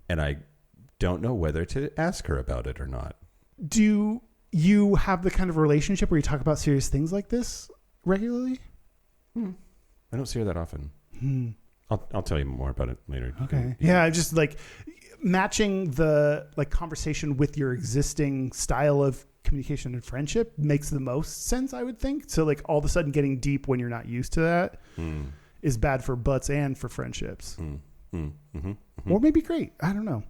And I don't know whether to ask her about it or not. Do you have the kind of relationship where you talk about serious things like this regularly? I don't see her that often. I'll tell you more about it later. Okay. Yeah, just like matching the like conversation with your existing style of communication and friendship makes the most sense, I would think. So like all of a sudden getting deep when you're not used to that is bad for butts and for friendships. Or maybe great. I don't know.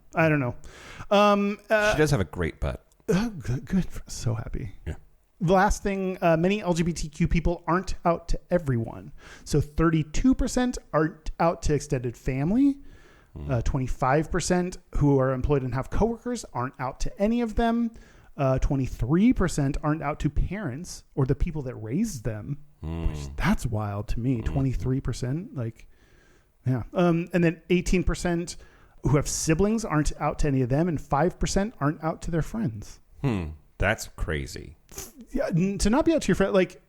She does have a great butt. Good. So happy. Yeah. The last thing, many LGBTQ people aren't out to everyone. So 32% aren't out to extended family. 25% who are employed and have coworkers aren't out to any of them. 23% aren't out to parents or the people that raised them. That's wild to me. 23%, like, yeah. And then 18% who have siblings aren't out to any of them, and 5% aren't out to their friends. That's crazy. Yeah, to not be out to your friend, like,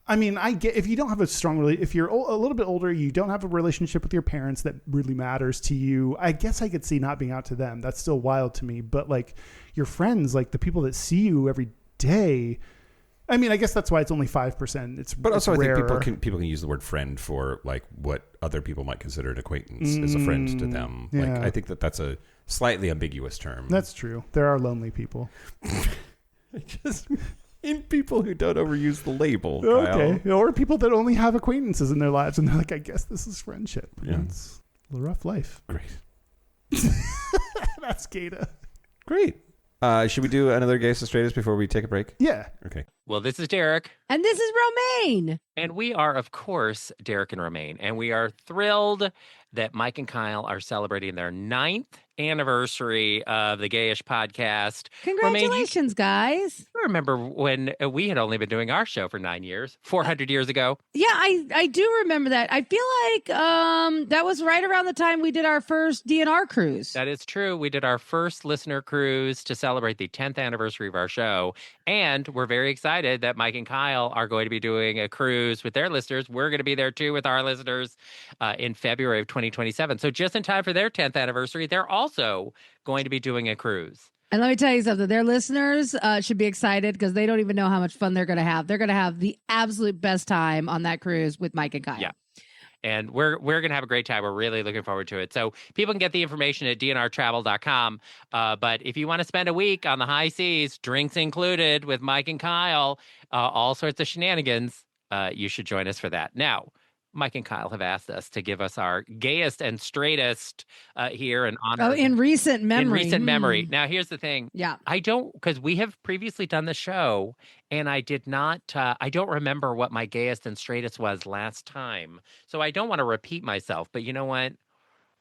I mean, I get if you don't have a strong if you're a little bit older, you don't have a relationship with your parents that really matters to you. I guess I could see not being out to them. That's still wild to me. But like your friends, like the people that see you every day. I mean, I guess that's why it's only 5%. But also, I rarer. think people can use the word friend for like what other people might consider an acquaintance as a friend to them. Yeah. Like I think that's a slightly ambiguous term. That's true. There are lonely people. Just in people who don't overuse the label. Okay. Kyle. Or people that only have acquaintances in their lives and they're like, I guess this is friendship. Yeah. It's a rough life. Great. That's Gata. Great. Should we do another Gayest and Straightest before we take a break? Yeah. Okay. Well, this is Derek. And this is Romaine. And we are, of course, Derek and Romaine. And we are thrilled that Mike and Kyle are celebrating their 9th anniversary of the Gayish podcast. Congratulations, guys. I remember when we had only been doing our show for 9 years, 400 years ago. Yeah, I do remember that. I feel like that was right around the time we did our first DNR cruise. That is true. We did our first listener cruise to celebrate the 10th anniversary of our show. And we're very excited that Mike and Kyle are going to be doing a cruise with their listeners. We're going to be there too with our listeners in February of 2027. So just in time for their 10th anniversary, they're also going to be doing a cruise. And let me tell you something. Their listeners should be excited because they don't even know how much fun they're going to have. They're going to have the absolute best time on that cruise with Mike and Kyle. Yeah. And we're going to have a great time. We're really looking forward to it. So people can get the information at dnrtravel.com. But if you want to spend a week on the high seas, drinks included with Mike and Kyle, all sorts of shenanigans, you should join us for that. Now, Mike and Kyle have asked us to give us our gayest and straightest here in honor. Oh, in recent memory. In recent memory. Now, here's the thing. Yeah. I don't, because we have previously done the show, and I did not, I don't remember what my gayest and straightest was last time. So I don't want to repeat myself, but you know what?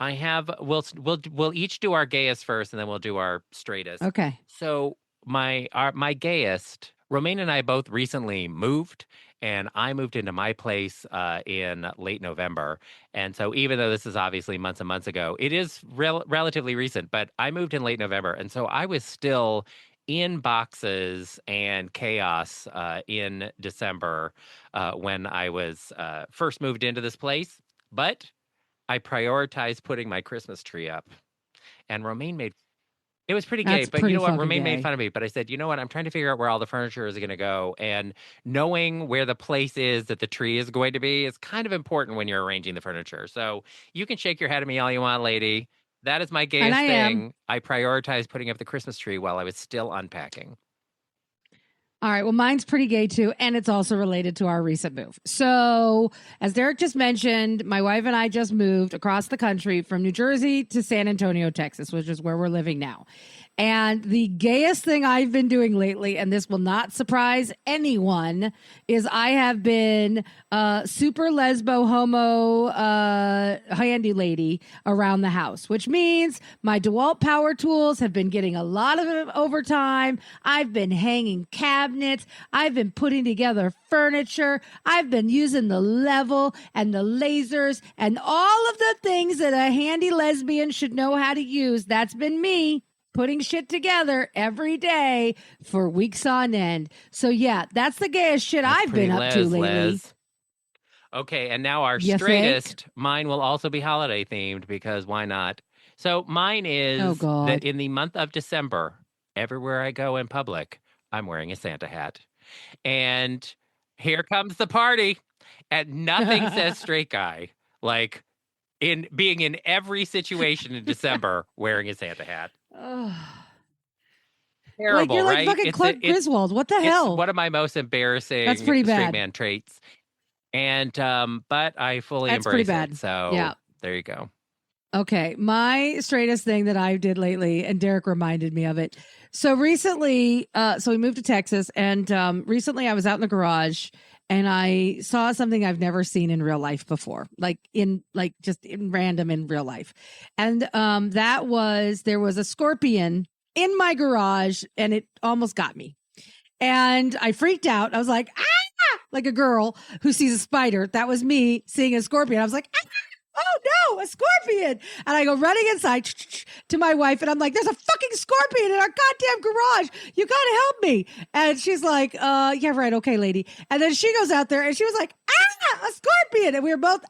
I have we'll each do our gayest first, and then we'll do our straightest. Okay. So my gayest, Romaine and I both recently moved, and I moved into my place in late November. And so even though this is obviously months and months ago, it is relatively recent. But I moved in late November, and so I was still in boxes and chaos in December when I was first moved into this place. But I prioritized putting my Christmas tree up, and Romaine made it was pretty gay. That's But you pretty know what? fucking Romaine gay. made fun of me. But I said, you know what? I'm trying to figure out where all the furniture is going to go, and knowing where the place is that the tree is going to be is kind of important when you're arranging the furniture. So you can shake your head at me all you want, lady. That is my gayest I thing. am. I prioritized putting up the Christmas tree while I was still unpacking. All right. Well, mine's pretty gay too, and it's also related to our recent move. So, as Derek just mentioned, my wife and I just moved across the country from New Jersey to San Antonio, Texas, which is where we're living now. And the gayest thing I've been doing lately, and this will not surprise anyone, is I have been super lesbo homo handy lady around the house, which means my DeWalt power tools have been getting a lot of overtime. I've been hanging cabinets. I've been putting together furniture. I've been using the level and the lasers and all of the things that a handy lesbian should know how to use. That's been me. Putting shit together every day for weeks on end. So yeah, that's the gayest shit That's I've been pretty up to lately. Les. Okay, and now our You straightest, mine will also be holiday themed because why not? So mine is Oh, God. that in the month of December, everywhere I go in public, I'm wearing a Santa hat. And here comes the party. And nothing says straight guy like in being in every situation in December wearing a Santa hat. Ugh. Terrible, Like you're like right? fucking Clark Griswold. What the It's hell? one of my most embarrassing That's pretty straight bad. man traits. And but I fully That's pretty embrace bad. it. So Yeah. there you go. Okay, my straightest thing that I did lately, and Derek reminded me of it. So recently, so we moved to Texas, and recently I was out in the garage, and I saw something I've never seen in real life before, just in random in real life, and there was a scorpion in my garage, and it almost got me, and I freaked out. I was like, ah, like a girl who sees a spider. That was me seeing a scorpion. I was like, ah! Oh no, a scorpion. And I go running inside to my wife, and I'm like, there's a fucking scorpion in our goddamn garage. You gotta help me. And she's like, yeah, right, okay, lady. And then she goes out there and she was like, ah, a scorpion. And we were both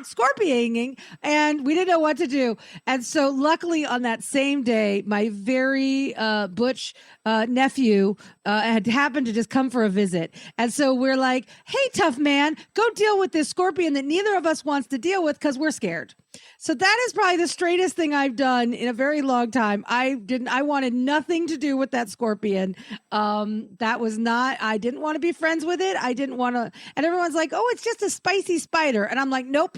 scorpioning, and we didn't know what to do. And so luckily on that same day, my very butch nephew had happened to just come for a visit. And so we're like, hey, tough man, go deal with this scorpion that neither of us wants to deal with because we're scared. So that is probably the straightest thing I've done in a very long time. I wanted nothing to do with that scorpion. I didn't want to be friends with it. I didn't want to, and everyone's like, oh, it's just a spicy spider. And I'm like, nope,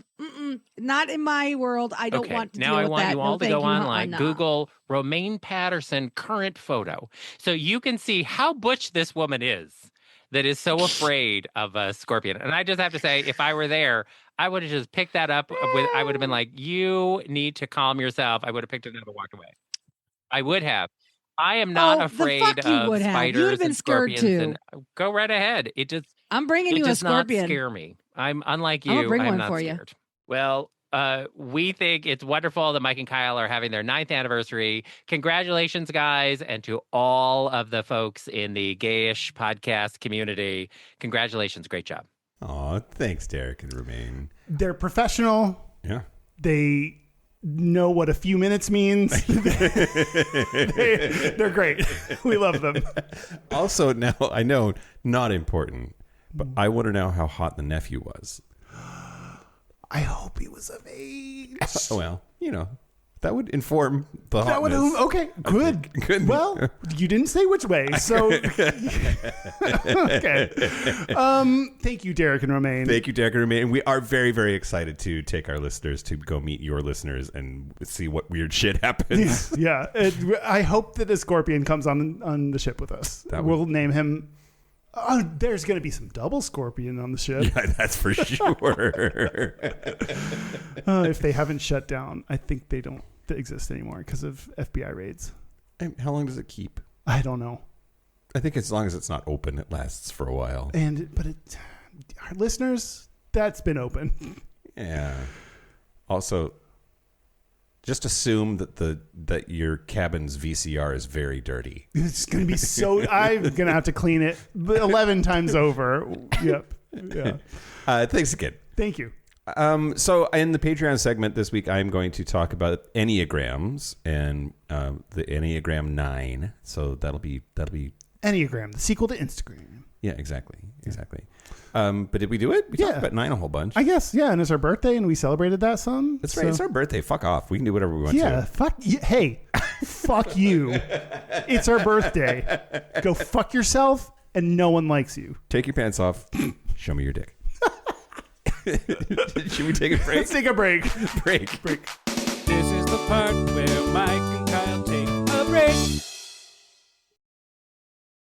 not in my world. I don't want to now deal I with want that. you all No, to go thank you. online, Nah. Google Romaine Patterson current photo. So you can see how butch this woman is that is so afraid of a scorpion. And I just have to say, if I were there, I would have just picked that up I would have been like, you need to calm yourself. I would have picked it up and walked away. I would have. I am not afraid the fuck you of would have. You would spiders have been and scared scorpions. too. And go right ahead. I'm bringing you a does not scorpion. scare me. I'm unlike you. I'm gonna bring I'm one not for you. scared. Well, we think it's wonderful that Mike and Kyle are having their 9th anniversary. Congratulations, guys, and to all of the folks in the Gayish podcast community. Congratulations. Great job. Aw, thanks, Derek and Romaine. They're professional. Yeah. They know what a few minutes means. They're great. We love them. Also, now I know, not important, but I want to know how hot the nephew was. I hope he was of age. Well, that would inform the That would hotness. okay, good. Good. Well, you didn't say which way, so okay. Thank you, Derek and Romaine. Thank you, Derek and Romaine. And we are very, very excited to take our listeners to go meet your listeners and see what weird shit happens. Yeah, I hope that a scorpion comes on the ship with us. We'll name him There's going to be some double scorpion on the ship. Yeah, that's for sure. If they haven't shut down, I think they don't exist anymore because of FBI raids. And how long does it keep? I don't know. I think as long as it's not open, it lasts for a while. But our listeners, that's been open. Yeah. Also, just assume that your cabin's VCR is very dirty. It's going to be so... I'm going to have to clean it 11 times over. Yep. Yeah. Thanks again. Thank you. So in the Patreon segment this week, I'm going to talk about Enneagrams and the Enneagram 9. So that'll be Enneagram, the sequel to Instagram. Yeah, exactly. But did we do it? We talked about 9 a whole bunch. I guess, yeah. And it's our birthday, and we celebrated that some. That's right. It's our birthday. Fuck off. We can do whatever we want to. Yeah, fuck you. Hey, fuck you. It's our birthday. Go fuck yourself, and no one likes you. Take your pants off. Show me your dick. Should we take a break? Let's take a break. Break. This is the part where Mike and Kyle take a break.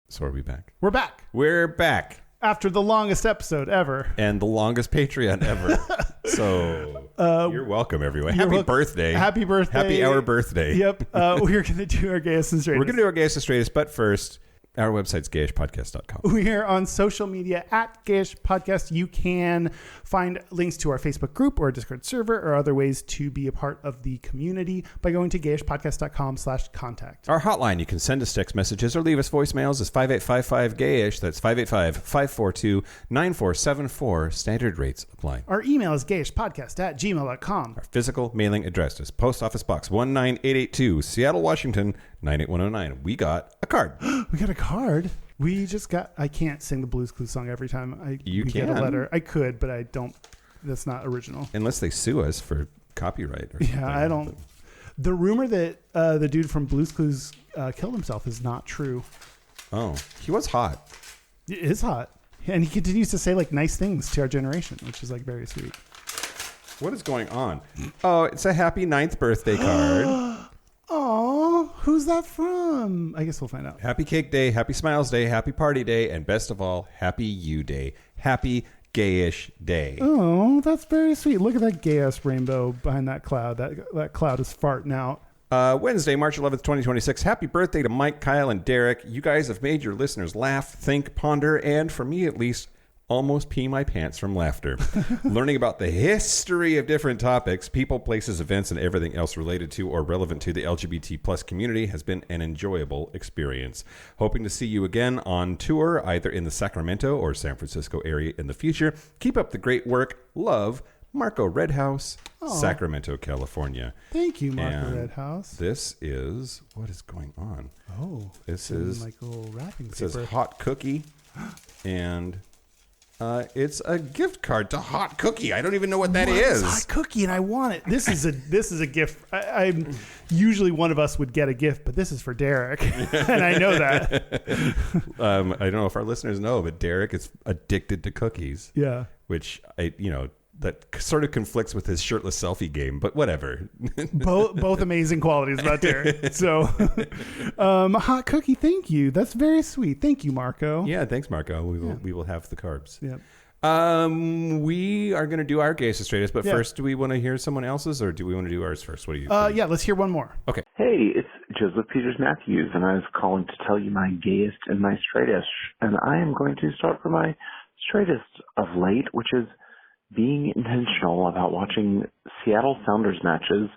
So are we back? We're back. We're back. After the longest episode ever. And the longest Patreon ever. So you're welcome, everyone. Happy birthday. Happy birthday. Happy our birthday. Yep. We're going to do our Gayest and Straightest. We're going to do our Gayest and Straightest, but first, our website's gayishpodcast.com. We're on social media at Gayish Podcast. You can find links to our Facebook group or Discord server or other ways to be a part of the community by going to gayishpodcast.com/contact. Our hotline, you can send us text messages or leave us voicemails, is 5855-GAYISH. That's 585-542-9474. Standard rates apply. Our email is gayishpodcast@gmail.com. Our physical mailing address is Post Office Box 19882, Seattle, Washington, 98109. We got a card. We got a card. We just got... I can't sing the Blues Clues song every time we get a letter. I could, but I don't. That's not original. Unless they sue us for copyright or something. Yeah, I don't... The rumor that the dude from Blues Clues killed himself is not true. Oh, he was hot. It is hot. And he continues to say like nice things to our generation, which is like very sweet. What is going on? Oh, it's a happy 9th birthday card. Oh, who's that from? I guess we'll find out. Happy Cake Day, Happy Smiles Day, Happy Party Day, and best of all, Happy You Day. Happy Gayish Day. Oh, that's very sweet. Look at that gay-ass rainbow behind that cloud. That cloud is farting out. Wednesday, March 11th, 2026. Happy birthday to Mike, Kyle, and Derek. You guys have made your listeners laugh, think, ponder, and for me at least, almost pee my pants from laughter. Learning about the history of different topics, people, places, events, and everything else related to or relevant to the LGBT plus community has been an enjoyable experience. Hoping to see you again on tour, either in the Sacramento or San Francisco area in the future. Keep up the great work. Love, Marco Redhouse, Sacramento, California. Thank you, Marco And Redhouse. this is... What is going on? Oh. This is... like a little wrapping It paper. says hot cookie. And... it's a gift card to Hot Cookie. I don't even know what that is. Hot Cookie, and I want it. This is a gift. I'm usually one of us would get a gift, but this is for Derek, and I know that. I don't know if our listeners know, but Derek is addicted to cookies. Yeah, which that sort of conflicts with his shirtless selfie game, but whatever. both amazing qualities about Derek. So, Hot Cookie, thank you. That's very sweet. Thank you, Marco. Yeah, thanks, Marco. We will have the carbs. Yep. We are going to do our Gayest and Straightest, but first, do we want to hear someone else's, or do we want to do ours first? What do you? Yeah, let's hear one more. Okay. Hey, it's Joseph Peters Matthews, and I was calling to tell you my gayest and my straightest. And I am going to start for my straightest of late, which is being intentional about watching Seattle Sounders matches,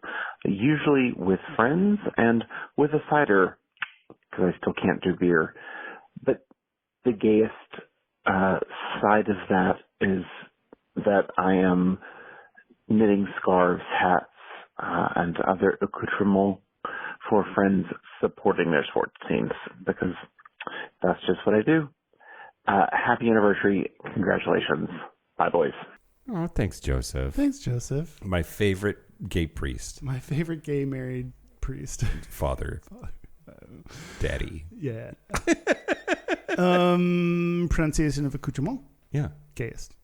usually with friends and with a cider, because I still can't do beer. But the gayest side of that is that I am knitting scarves, hats, and other accoutrements for friends supporting their sports teams, because that's just what I do. Happy anniversary. Congratulations. Bye, boys. Oh, thanks, Joseph. Thanks, Joseph. My favorite gay priest. My favorite gay married priest. Father. Daddy. Yeah. Pronunciation of accoutrement. Yeah. Gayest.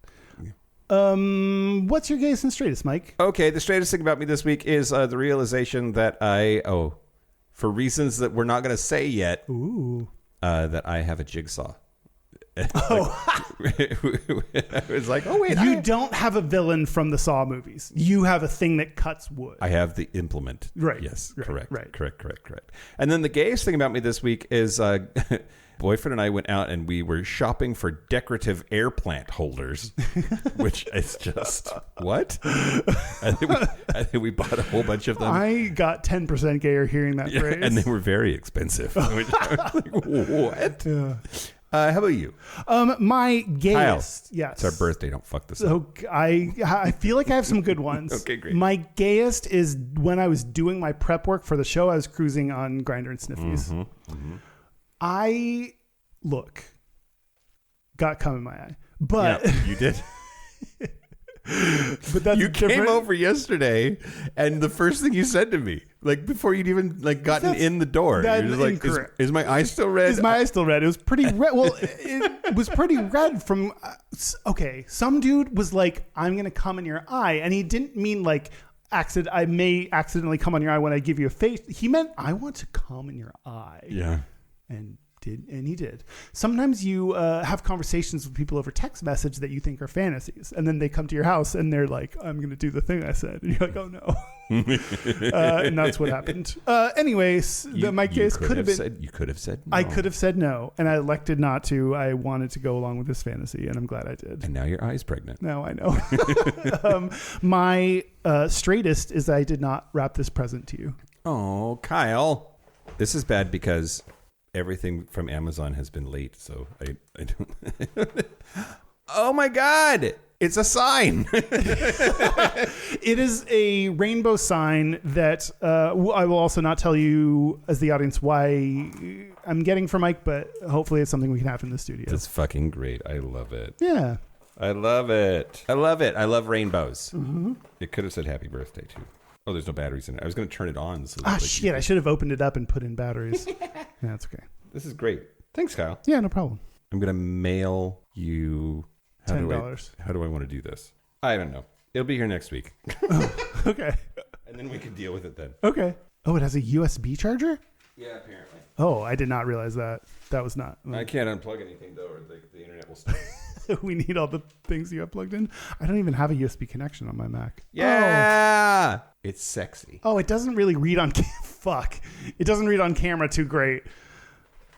What's your gayest and straightest, Mike? Okay, the straightest thing about me this week is the realization that for reasons that we're not going to say yet, that I have a jigsaw. I was like, oh wait, You don't have a villain from the Saw movies. You have a thing that cuts wood. I have the implement. Right. Yes. Right. Correct. And then the gayest thing about me this week is boyfriend and I went out and we were shopping for decorative air plant holders, which is just what? I think we bought a whole bunch of them. I got 10% gayer hearing that phrase. And they were very expensive. Which I was like, what? Yeah. How about you? My gayest. Kyle, Yes. It's our birthday. Don't fuck this up. So I feel like I have some good ones. Okay, great. My gayest is when I was doing my prep work for the show. I was cruising on Grindr and Sniffies. I got cum in my eye, but yeah, you did. But that's you different. came over yesterday, and the first thing you said to me, like before you'd even gotten in the door, you're just like, "Is my eye still red?" Is my eye still red? It was pretty red. Well, it was pretty red from. Okay, some dude was like, "I'm gonna come in your eye," and he didn't mean like I may accidentally come on your eye when I give you a face. He meant I want to come in your eye. Yeah, and he did. Sometimes you have conversations with people over text message that you think are fantasies, and then they come to your house and they're like, "I'm going to do the thing I said," and you're like, "Oh no," and that's what happened. Anyways, my case could have been. You could have said. No. I could have said no, and I elected not to. I wanted to go along with this fantasy, and I'm glad I did. And now your eye's pregnant. Now I know. My straightest is I did not wrap this present to you. Oh, Kyle, this is bad because everything from Amazon has been late, so I don't. Oh my God! It's a sign. It is a rainbow sign that I will also not tell you as the audience why I'm getting for Mike, but hopefully it's something we can have in the studio. It's fucking great. I love it. Yeah. I love it. I love rainbows. Mm-hmm. It could have said happy birthday too. Oh, there's no batteries in it. I was going to turn it on. So shit. I should have opened it up and put in batteries. Yeah, that's okay. This is great. Thanks, Kyle. Yeah, no problem. I'm going to mail you $10. How do I want to do this? I don't know. It'll be here next week. Okay. And then we can deal with it then. Okay. Oh, it has a USB charger? Yeah, apparently. Oh, I did not realize that. That was not. I can't unplug anything, though, or the internet will stop. We need all the things you have plugged in. I don't even have a USB connection on my Mac. Yeah. Oh. It's sexy. Oh, it doesn't really read on fuck. It doesn't read on camera too great.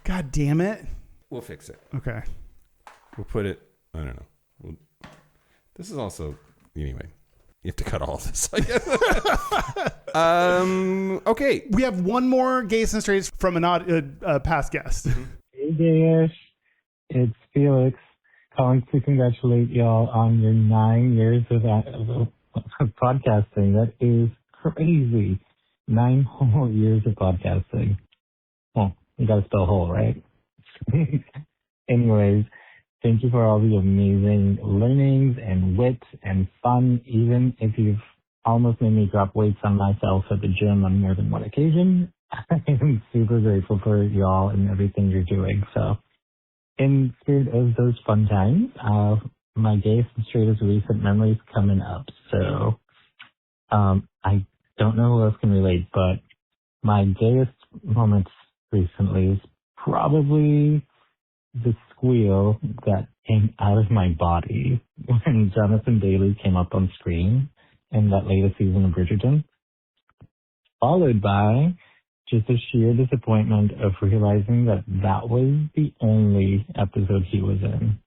God damn it. We'll fix it. Okay. We'll put it, I don't know. This is also, anyway, you have to cut all of this, I guess. Okay. We have one more Gayest and Straightest from a past guest. Hey, Gayish. It's Felix calling to congratulate y'all on your 9 years of podcasting. That is crazy. 9 whole years of podcasting. Well, you gotta spell whole, right? Anyways, thank you for all the amazing learnings and wit and fun, even if you've almost made me drop weights on myself at the gym on more than one occasion. I am super grateful for y'all and everything you're doing. So, in spirit of those fun times, my Gayest and Straightest recent memories coming up. So, I don't know who else can relate, but my gayest moments recently is probably the squeal that came out of my body when Jonathan Bailey came up on screen in that latest season of Bridgerton, followed by just a sheer disappointment of realizing that that was the only episode he was in.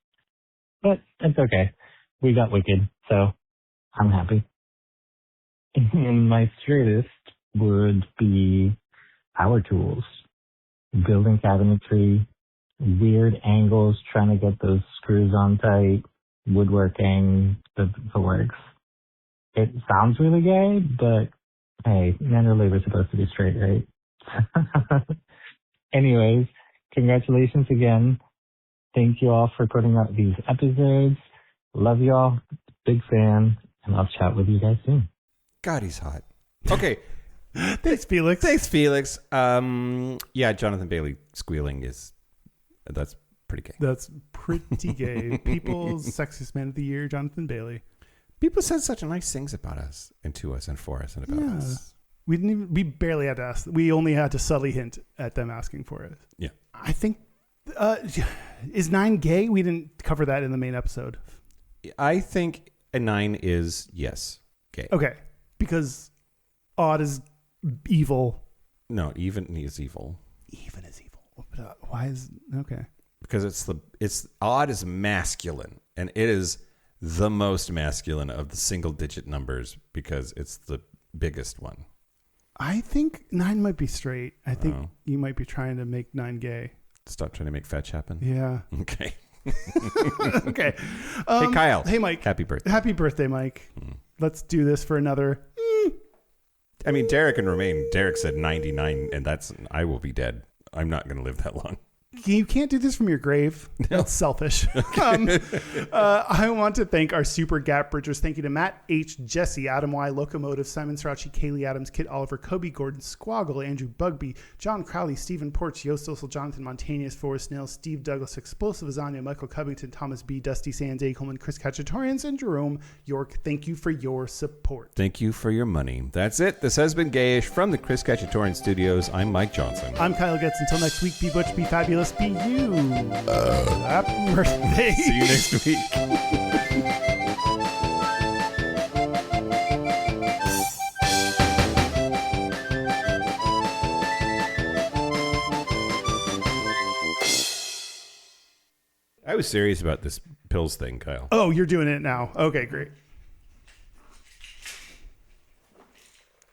But it's okay. We got Wicked, so I'm happy. And my straightest would be power tools, building cabinetry, weird angles, trying to get those screws on tight, woodworking, the works. It sounds really gay, but hey, manual labor is supposed to be straight, right? Anyways, congratulations again. Thank you all for putting out these episodes. Love y'all. Big fan. And I'll chat with you guys soon. God, he's hot. Okay. Thanks, Felix. Yeah, Jonathan Bailey squealing that's pretty gay. That's pretty gay. People's sexiest man of the year, Jonathan Bailey. People said such nice things about us and to us and for us and about us. We barely had to ask. We only had to subtly hint at them asking for it. Yeah. I think Is 9 gay? We didn't cover that in the main episode. I think a 9 is, yes, gay. Okay. Because odd is evil. No, even is evil. Even is evil. Why is... Okay. Because it's odd is masculine, and it is the most masculine of the single-digit numbers because it's the biggest one. I think 9 might be straight. I think you might be trying to make 9 gay. Stop trying to make fetch happen? Yeah. Okay. Okay. Hey, Kyle. Hey, Mike. Happy birthday. Happy birthday, Mike. Let's do this for another... I mean, Derek can remain. Derek said 99, and I will be dead. I'm not going to live that long. You can't do this from your grave. That's selfish. I want to thank our super gap bridgers. Thank you to Matt H., Jesse, Adam Y., Locomotive, Simon Strachey, Kaylee Adams, Kit Oliver, Kobe Gordon, Squoggle, Andrew Bugby, John Crowley, Stephen Porch, Yost Ossel, Jonathan Montanius, Forrest Nails, Steve Douglas, Explosive Azania, Michael Covington, Thomas B., Dusty Sands, A. Coleman, Chris Cacciatorians, and Jerome York. Thank you for your support. Thank you for your money. That's it. This has been Gayish from the Chris Cacciatorian Studios. I'm Mike Johnson. I'm Kyle Getz. Until next week, be butch, be fabulous, be you. Happy birthday. See you next week. I was serious about this pills thing, Kyle. Oh, you're doing it now. Okay, great.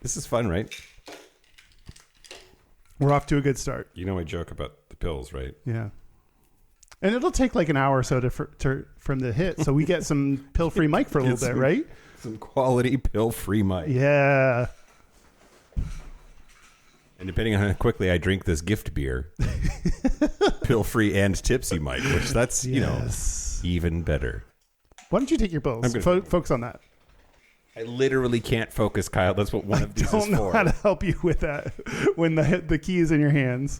This is fun, right? We're off to a good start. You know my joke about the pills, right? Yeah. And it'll take like an hour or so from the hit, so we get some pill-free Mike for a little bit, right? Some quality pill-free Mike. Yeah. And depending on how quickly I drink this gift beer, pill-free and tipsy Mike, which that's, even better. Why don't you take your pills? Focus on that. I literally can't focus, Kyle. That's what one of these is for. I don't know how to help you with that when the key is in your hands.